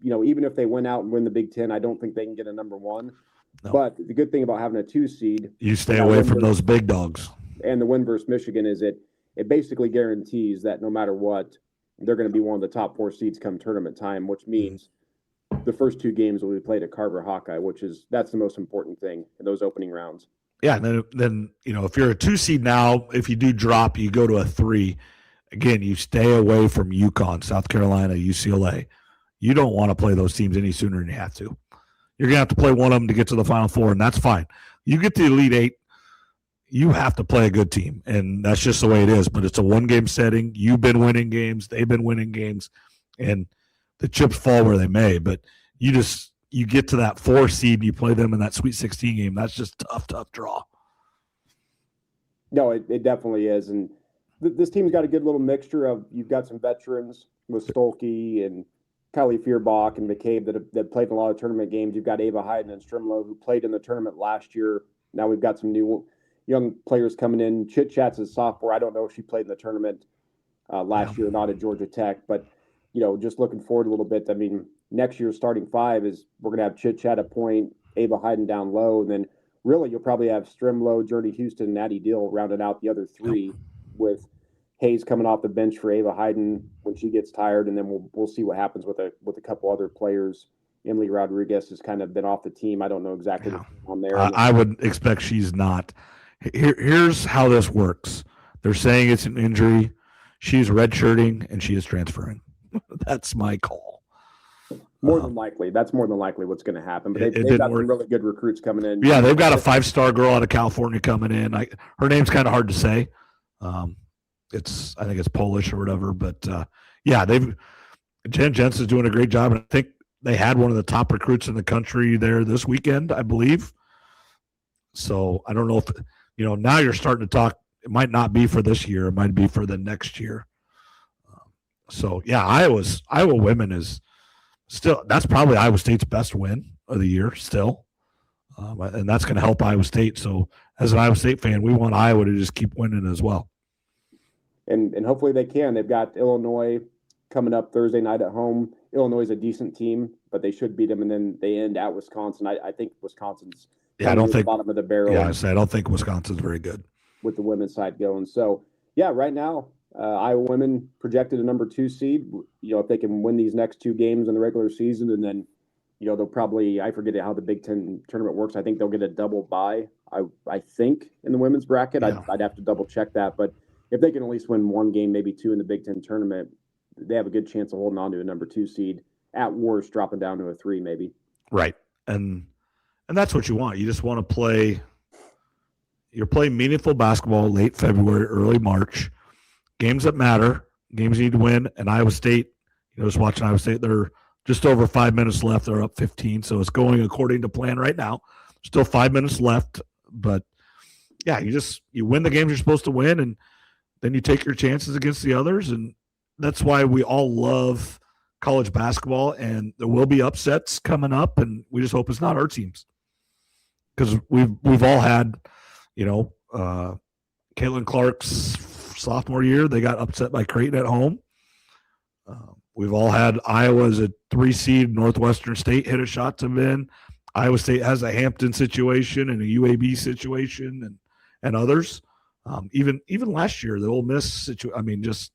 even if they win out and win the Big Ten, I don't think they can get a number 1. No. But the good thing about having a 2 seed, you stay away from those big dogs. And the win versus Michigan is it basically guarantees that no matter what, they're going to be one of the top 4 seeds come tournament time, which means the first 2 games will be played at Carver Hawkeye, that's the most important thing in those opening rounds. Yeah, and then if you're a 2 seed now, if you do drop, you go to a 3. Again, you stay away from UConn, South Carolina, UCLA. You don't want to play those teams any sooner than you have to. You're going to have to play one of them to get to the Final Four, and that's fine. You get to the Elite 8, you have to play a good team, and that's just the way it is. But it's a 1-game setting. You've been winning games. They've been winning games, and the chips fall where they may. But you get to that 4 seed and you play them in that Sweet 16 game. That's just tough draw. No, it definitely is. And this team's got a good little mixture of, you've got some veterans with Stolke and Kylie Fierbach and McCabe that played in a lot of tournament games. You've got Ava Hayden and Strimlow, who played in the tournament last year. Now we've got some new young players coming in. Chit Chat's a sophomore. I don't know if she played in the tournament last year or not at Georgia Tech, but just looking forward a little bit. I mean, next year's starting five is we're going to have Chit Chat at point, Ava Hayden down low, and then really you'll probably have Strimlow, Journey Houston, and Addie Dill rounding out the other three with Hayes coming off the bench for Ava Hayden when she gets tired, and then we'll see what happens with a couple other players. Emily Rodriguez has kind of been off the team. I don't know exactly what's on there. I would expect she's not. Here's how this works. They're saying it's an injury. She's redshirting and she is transferring. That's my call. More than likely. That's more than likely what's going to happen. But they've got some really good recruits coming in. Yeah, they've got a 5-star girl out of California coming in. Her name's kind of hard to say. I think it's Polish or whatever. But, Jen Jensen's doing a great job. And I think they had one of the top recruits in the country there this weekend, I believe. So I don't know if, now you're starting to talk. It might not be for this year. It might be for the next year. Iowa women is still, that's probably Iowa State's best win of the year still. And that's going to help Iowa State. So as an Iowa State fan, we want Iowa to just keep winning as well. And hopefully they can. They've got Illinois coming up Thursday night at home. Illinois is a decent team, but they should beat them. And then they end at Wisconsin. I think Wisconsin's I don't think bottom of the barrel. Yeah, I don't think Wisconsin's very good with the women's side going. So right now, Iowa women projected a number 2 seed. If they can win these next 2 games in the regular season, and then they'll probably, I forget how the Big Ten tournament works. I think they'll get a double bye. I think in the women's bracket. Yeah. I'd have to double check that, but if they can at least win 1 game, maybe 2 in the Big Ten tournament, they have a good chance of holding on to a number 2 seed. At worst, dropping down to a 3 maybe. Right, and that's what you want. You just want to play. You're playing meaningful basketball late February, early March. Games that matter. Games you need to win. And Iowa State, just watching Iowa State, they're just over 5 minutes left. They're up 15, so it's going according to plan right now. Still 5 minutes left, but you win the games you're supposed to win, and then you take your chances against the others, and that's why we all love college basketball, and there will be upsets coming up, and we just hope it's not our teams, because we've all had, Caitlin Clark's sophomore year, they got upset by Creighton at home. We've all had Iowa as a 3 seed, Northwestern State hit a shot to win. Iowa State has a Hampton situation and a UAB situation, and others. Even last year, the Ole Miss situation. Just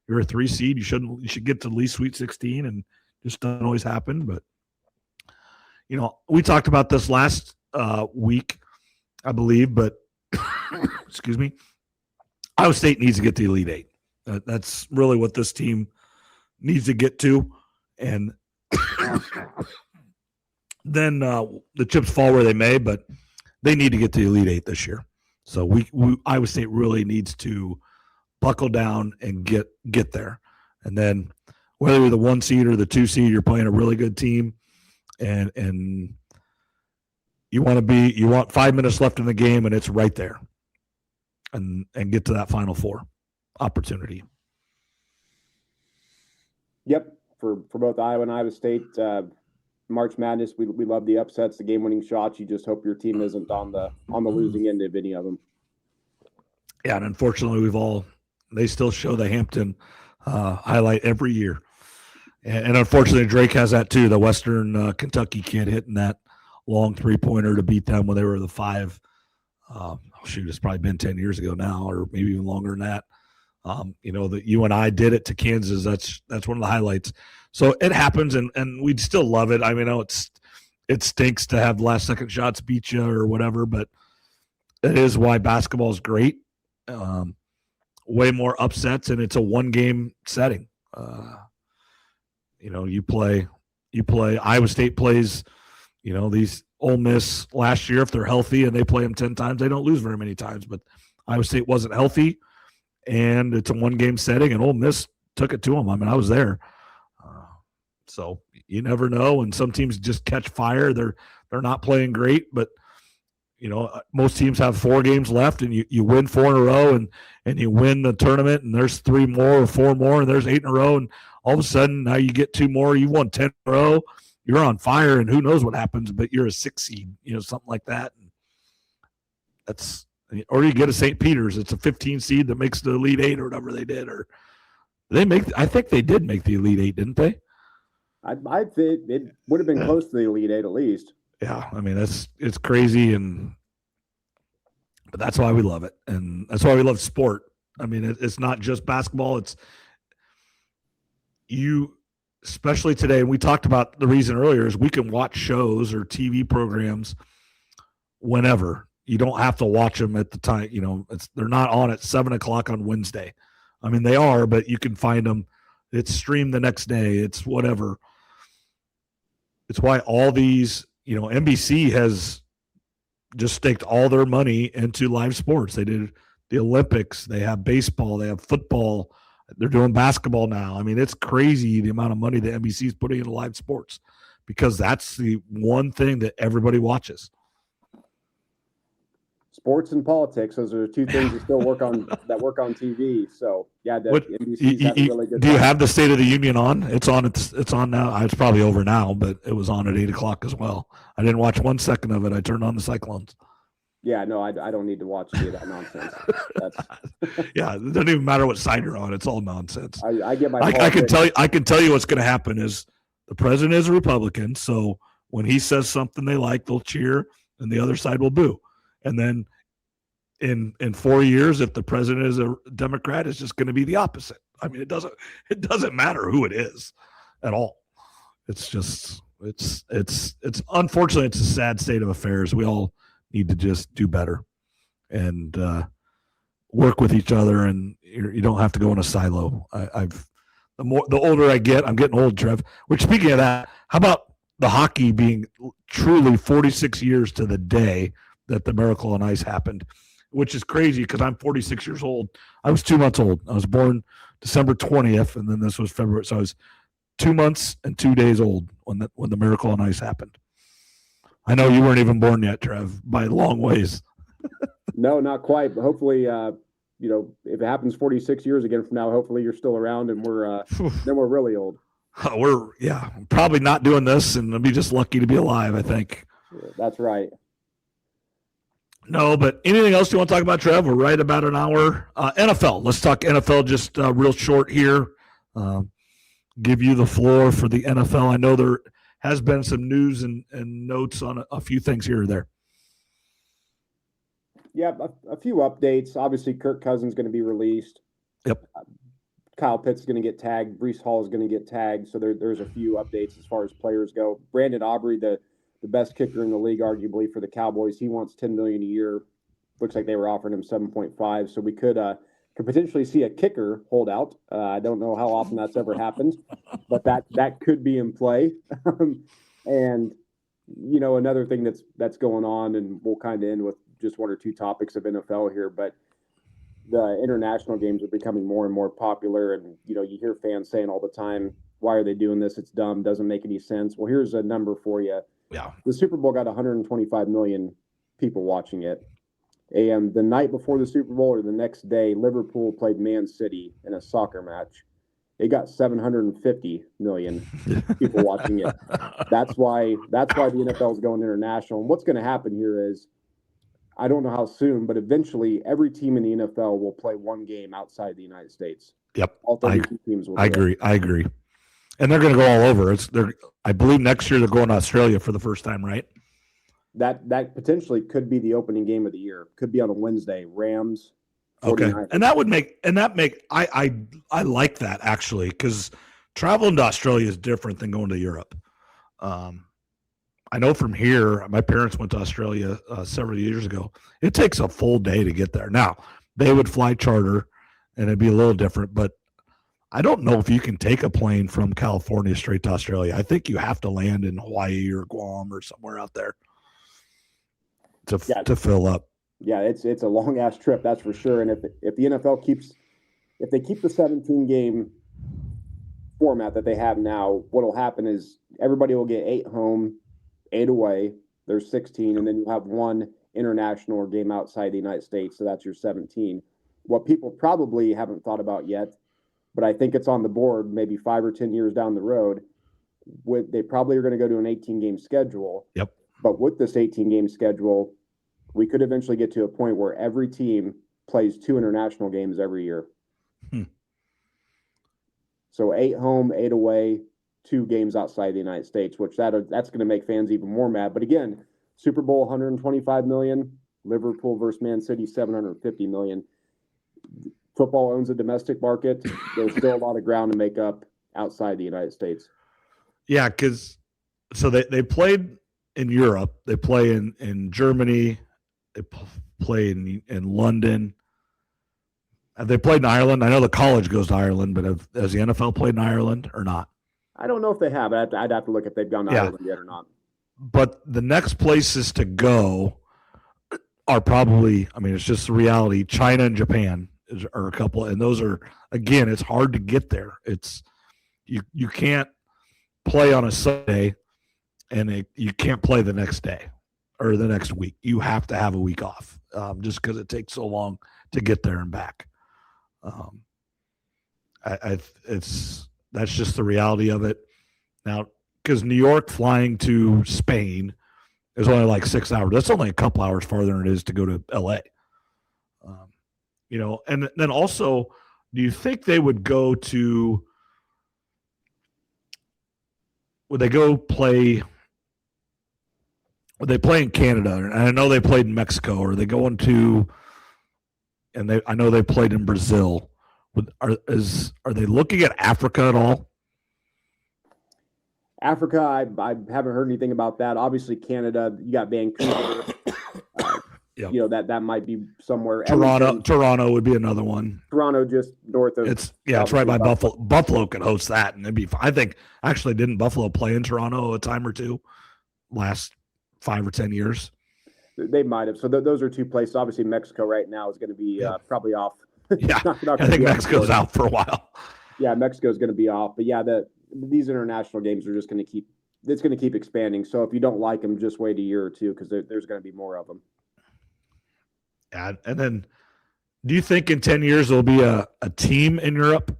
you're a 3 seed, you should get to at least Sweet 16, and just doesn't always happen. But we talked about this last week, I believe. But excuse me, Iowa State needs to get the Elite Eight. That's really what this team needs to get to, and then the chips fall where they may. But they need to get to the Elite Eight this year. So Iowa State really needs to buckle down and get there. And then whether you're the 1 seed or the 2 seed, you're playing a really good team, and you want 5 minutes left in the game, and it's right there, and get to that Final Four opportunity. Yep, for both Iowa and Iowa State, March Madness, we love the upsets, the game-winning shots. You just hope your team isn't on the losing end of any of them. Yeah, and unfortunately, they still show the Hampton highlight every year, and unfortunately, Drake has that too. The Western Kentucky kid hitting that long 3-pointer to beat them when they were the 5. It's probably been 10 years ago now, or maybe even longer than that. That you and I did it to Kansas. That's one of the highlights. So it happens, and we'd still love it. I mean, it stinks to have last-second shots beat you or whatever, but it is why basketball is great. Way more upsets, and it's a 1-game setting. You play. Iowa State plays. These Ole Miss last year, if they're healthy and they play them 10 times, they don't lose very many times. But Iowa State wasn't healthy, and it's a 1-game setting, and Ole Miss took it to them. I mean, I was there. So you never know, and some teams just catch fire. They're not playing great, but most teams have 4 games left, and you win 4 in a row, and you win the tournament, and there's 3 more or 4 more, and there's 8 in a row, and all of a sudden now you get 2 more. You won 10 in a row. You're on fire, and who knows what happens, but you're a 6 seed, something like that. And or you get a St. Peter's. It's a 15 seed that makes the Elite Eight or whatever they did, or I think they did make the Elite Eight, didn't they? I'd say it would have been close to the Elite Eight at least. Yeah, I mean it's crazy, but that's why we love it, and that's why we love sport. I mean, it's not just basketball. It's you, especially today. And we talked about the reason earlier is we can watch shows or TV programs whenever. You don't have to watch them at the time. They're not on at 7:00 on Wednesday. I mean, they are, but you can find them. It's streamed the next day. It's whatever. It's why all these, NBC has just staked all their money into live sports. They did the Olympics. They have baseball. They have football. They're doing basketball now. I mean, it's crazy the amount of money that NBC is putting into live sports because that's the one thing that everybody watches. Sports and politics; those are two things that still work on TV. So yeah, NBC's had a really good. Do you have the State of the Union on? It's on. It's on now. It's probably over now, but it was on at 8:00 as well. I didn't watch 1 second of it. I turned on the Cyclones. Yeah, no, I don't need to watch any of that nonsense. Yeah, it doesn't even matter what side you're on. It's all nonsense. I get my. I can tell you what's going to happen is the president is a Republican, so when he says something they like, they'll cheer, and the other side will boo. And then in 4 years, if the president is a Democrat, it's just going to be the opposite. I mean, it doesn't matter who it is at all. It's just it's unfortunately it's a sad state of affairs. We all need to just do better and work with each other, and you don't have to go in a silo. The older I get, I'm getting old, Trev. Which, speaking of that, how about the hockey being truly 46 years to the day that the Miracle on Ice happened, which is crazy because I'm 46 years old. I was 2 months old. I was born December 20th, and then this was February. So I was 2 months and 2 days old when the Miracle on Ice happened. I know you weren't even born yet, Trev, by long ways. No, not quite. But hopefully, if it happens 46 years again from now, hopefully you're still around and then we're really old. We're probably not doing this, and I'll be just lucky to be alive, I think. Yeah, that's right. No, but anything else you want to talk about, Trev? We're right about an hour. NFL. Let's talk NFL just real short here. Give you the floor for the NFL. I know there has been some news and notes on a few things here or there. Yeah, a few updates. Obviously, Kirk Cousins is going to be released. Yep. Kyle Pitts is going to get tagged. Breece Hall is going to get tagged. So there's a few updates as far as players go. Brandon Aubrey, the best kicker in the league, arguably, for the Cowboys. He wants $10 million a year. Looks like they were offering him 7.5. So we could potentially see a kicker hold out. I don't know how often that's ever happened, but that could be in play. And another thing that's going on, and we'll kind of end with just one or two topics of NFL here, but the international games are becoming more and more popular, and you hear fans saying all the time, "Why are they doing this? It's dumb. Doesn't make any sense." Well, here's a number for you. Yeah. The Super Bowl got 125 million people watching it. And the night before the Super Bowl or the next day, Liverpool played Man City in a soccer match. It got 750 million people watching it. That's why the NFL is going international. And what's going to happen here is, I don't know how soon, but eventually every team in the NFL will play one game outside the United States. Yep. All 32 teams will. I agree. And they're going to go all over. I believe next year they're going to Australia for the first time, right? That potentially could be the opening game of the year. Could be on a Wednesday. Rams. 49ers. Okay, I like that actually, because traveling to Australia is different than going to Europe. I know from here, my parents went to Australia several years ago. It takes a full day to get there. Now they would fly charter, and it'd be a little different, but I don't know if you can take a plane from California straight to Australia. I think you have to land in Hawaii or Guam or somewhere out there to fill up. Yeah, it's a long ass trip, that's for sure. And if the NFL keeps the 17-game format that they have now, what'll happen is everybody will get 8 home, 8 away. There's 16, and then you'll have one international game outside the United States. So that's your 17. What people probably haven't thought about yet, but I think it's on the board maybe 5 or 10 years down the road, they probably are going to go to an 18-game schedule. Yep. But with this 18-game schedule, we could eventually get to a point where every team plays 2 international games every year. So 8 home, 8 away, 2 games outside the United States, which that's going to make fans even more mad. But again, Super Bowl 125 million, Liverpool versus Man City 750 million. Football owns a domestic market. There's still a lot of ground to make up outside the United States. Yeah, because so they played in Europe. They play in Germany. They play in London. Have they played in Ireland? I know the college goes to Ireland, but has the NFL played in Ireland or not? I don't know if they have. I'd have to look if they've gone to Ireland yet or not. But the next places to go are probably, I mean, it's just the reality. China and Japan are a couple, and those are, again, it's hard to get there. It's you can't play on a Sunday and you can't play the next day or the next week. You have to have a week off just because it takes so long to get there and back. That's just the reality of it. Now, because New York flying to Spain is only like 6 hours. That's only a couple hours farther than it is to go to LA. And then also, do you think they would go to? Would they go play? Would they play in Canada? And I know they played in Mexico. Or are they going to? And I know they played in Brazil. Are they looking at Africa at all? Africa, I haven't heard anything about that. Obviously, Canada, you got Vancouver. That might be somewhere. Toronto would be another one. Toronto, just north of. It's right by Buffalo. Buffalo could host that, and it'd be fine. I think actually didn't Buffalo play in Toronto a time or two last 5 or 10 years? They might have. So those are 2 places. Obviously, Mexico right now is going to be probably off. Yeah, I think Mexico's out for a while. Yeah, Mexico's going to be off. But yeah, these international games are just going to keep expanding. So if you don't like them, just wait a year or 2 because there's going to be more of them. Yeah, and then do you think in 10 years there'll be a team in Europe?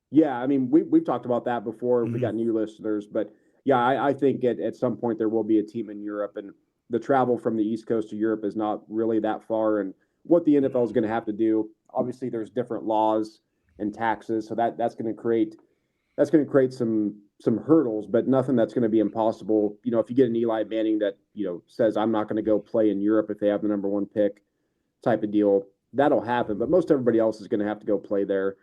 Yeah, I mean, we've talked about that before. Mm-hmm. We got new listeners. But yeah, I think at some point there will be a team in Europe. And the travel from the East Coast to Europe is not really that far. And what the NFL is going to have to do, obviously there's different laws and taxes. So that's going to create some hurdles, but nothing that's going to be impossible. If you get an Eli Manning that, says I'm not going to go play in Europe if they have the number 1 pick type of deal, that'll happen. But most everybody else is going to have to go play there.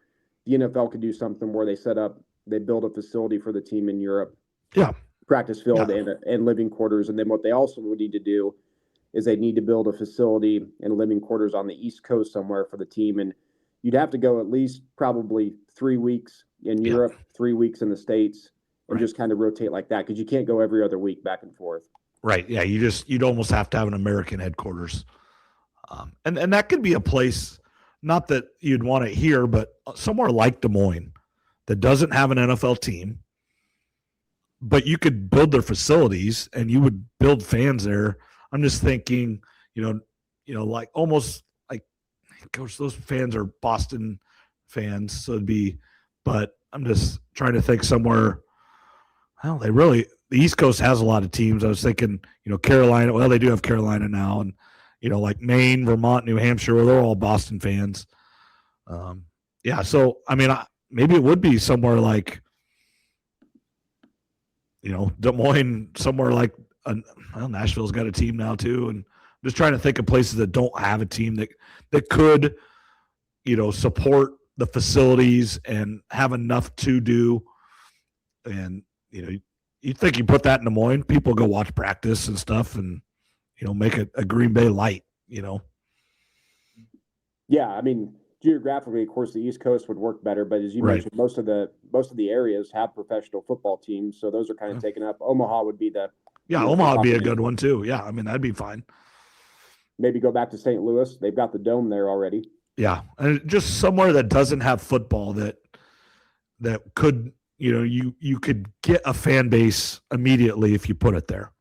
The NFL could do something where they build a facility for the team in Europe. Yeah. Practice field and living quarters. And then what they also would need to do is they need to build a facility and living quarters on the East Coast somewhere for the team. And you'd have to go at least probably 3 weeks in Europe, 3 weeks in the States, and just kind of rotate like that because you can't go every other week back and forth. Right. Yeah. You'd almost have to have an American headquarters. And that could be a place, not that you'd want it here, but somewhere like Des Moines that doesn't have an NFL team, but you could build their facilities and you would build fans there. I'm just thinking, like almost like, coach, those fans are Boston fans. So it'd be, but I'm just trying to think somewhere. Well, the East Coast has a lot of teams. I was thinking, Carolina. Well, they do have Carolina now, and like Maine, Vermont, New Hampshire, where they're all Boston fans. So I mean, maybe it would be somewhere like, Des Moines, somewhere like Nashville's got a team now too, and I'm just trying to think of places that don't have a team that could, support the facilities and have enough to do. And, you think you put that in Des Moines, people go watch practice and stuff and, make it a Green Bay light, Yeah. I mean, geographically, of course, the East Coast would work better, but as you mentioned, most of the areas have professional football teams. So those are kind of taken up. Omaha would be Omaha would be a good one too. Yeah. I mean, that'd be fine. Maybe go back to St. Louis. They've got the dome there already. Yeah. And just somewhere that doesn't have football that could, you could get a fan base immediately if you put it there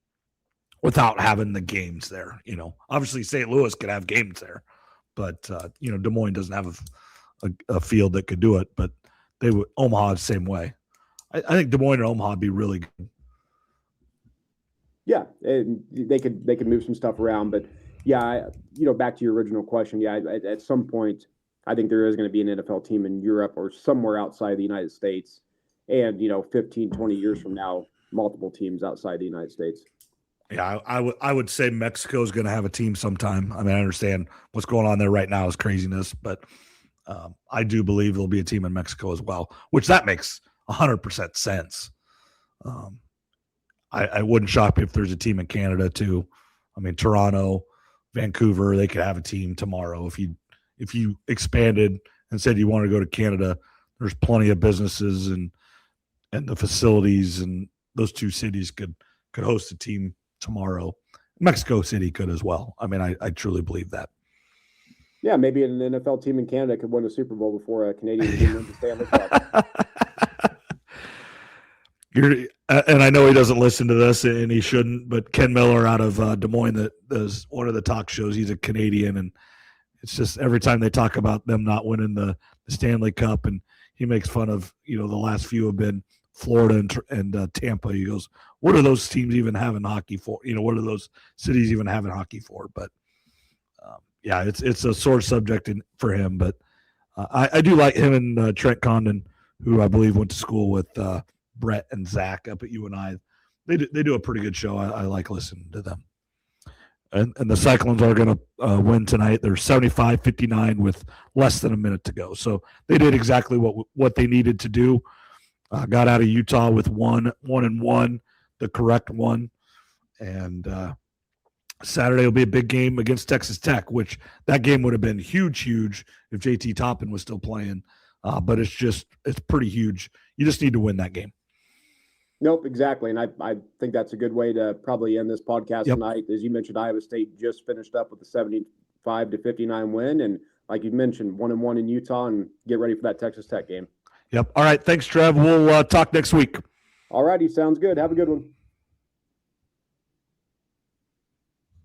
without having the games there. Obviously St. Louis could have games there, but Des Moines doesn't have a field that could do it, but Omaha the same way. I think Des Moines and Omaha would be really good. Yeah. And they could move some stuff around, but yeah, back to your original question. Yeah, at some point, I think there is going to be an NFL team in Europe or somewhere outside the United States. and 15, 20 years from now, multiple teams outside the United States. Yeah, I would say Mexico is going to have a team sometime. I mean, I understand what's going on there right now is craziness, but I do believe there'll be a team in Mexico as well, which that makes 100% sense. I wouldn't shock me if there's a team in Canada too. I mean, Toronto, Vancouver, they could have a team tomorrow. If you expanded and said you want to go to Canada, there's plenty of businesses and the facilities, and those two cities could host a team tomorrow. Mexico City could as well. I mean, I truly believe that. Yeah, maybe an NFL team in Canada could win a Super Bowl before a Canadian team wins the Stanley Cup. And I know he doesn't listen to this, and he shouldn't, but Ken Miller out of Des Moines, that does one of the talk shows, he's a Canadian, and it's just every time they talk about them not winning the Stanley Cup, and he makes fun of, the last few have been Florida and Tampa. He goes, what are those teams even having hockey for? What are those cities even having hockey for? But yeah, it's a sore subject for him. But I do like him and Trent Condon, who I believe went to school with Brett and Zach up at UNI. They do a pretty good show. I like listening to them. And the Cyclones are going to win tonight. They're 75-59 with less than a minute to go. So they did exactly what they needed to do. Got out of Utah with 1-1, the correct one. And Saturday will be a big game against Texas Tech, which that game would have been huge if JT Toppin was still playing. But it's pretty huge. You just need to win that game. Nope, exactly. And I think that's a good way to probably end this podcast tonight. As you mentioned, Iowa State just finished up with a 75-59 win. And like you mentioned, 1-1 in Utah, and get ready for that Texas Tech game. Yep. All right. Thanks, Trev. We'll talk next week. All righty. Sounds good. Have a good one.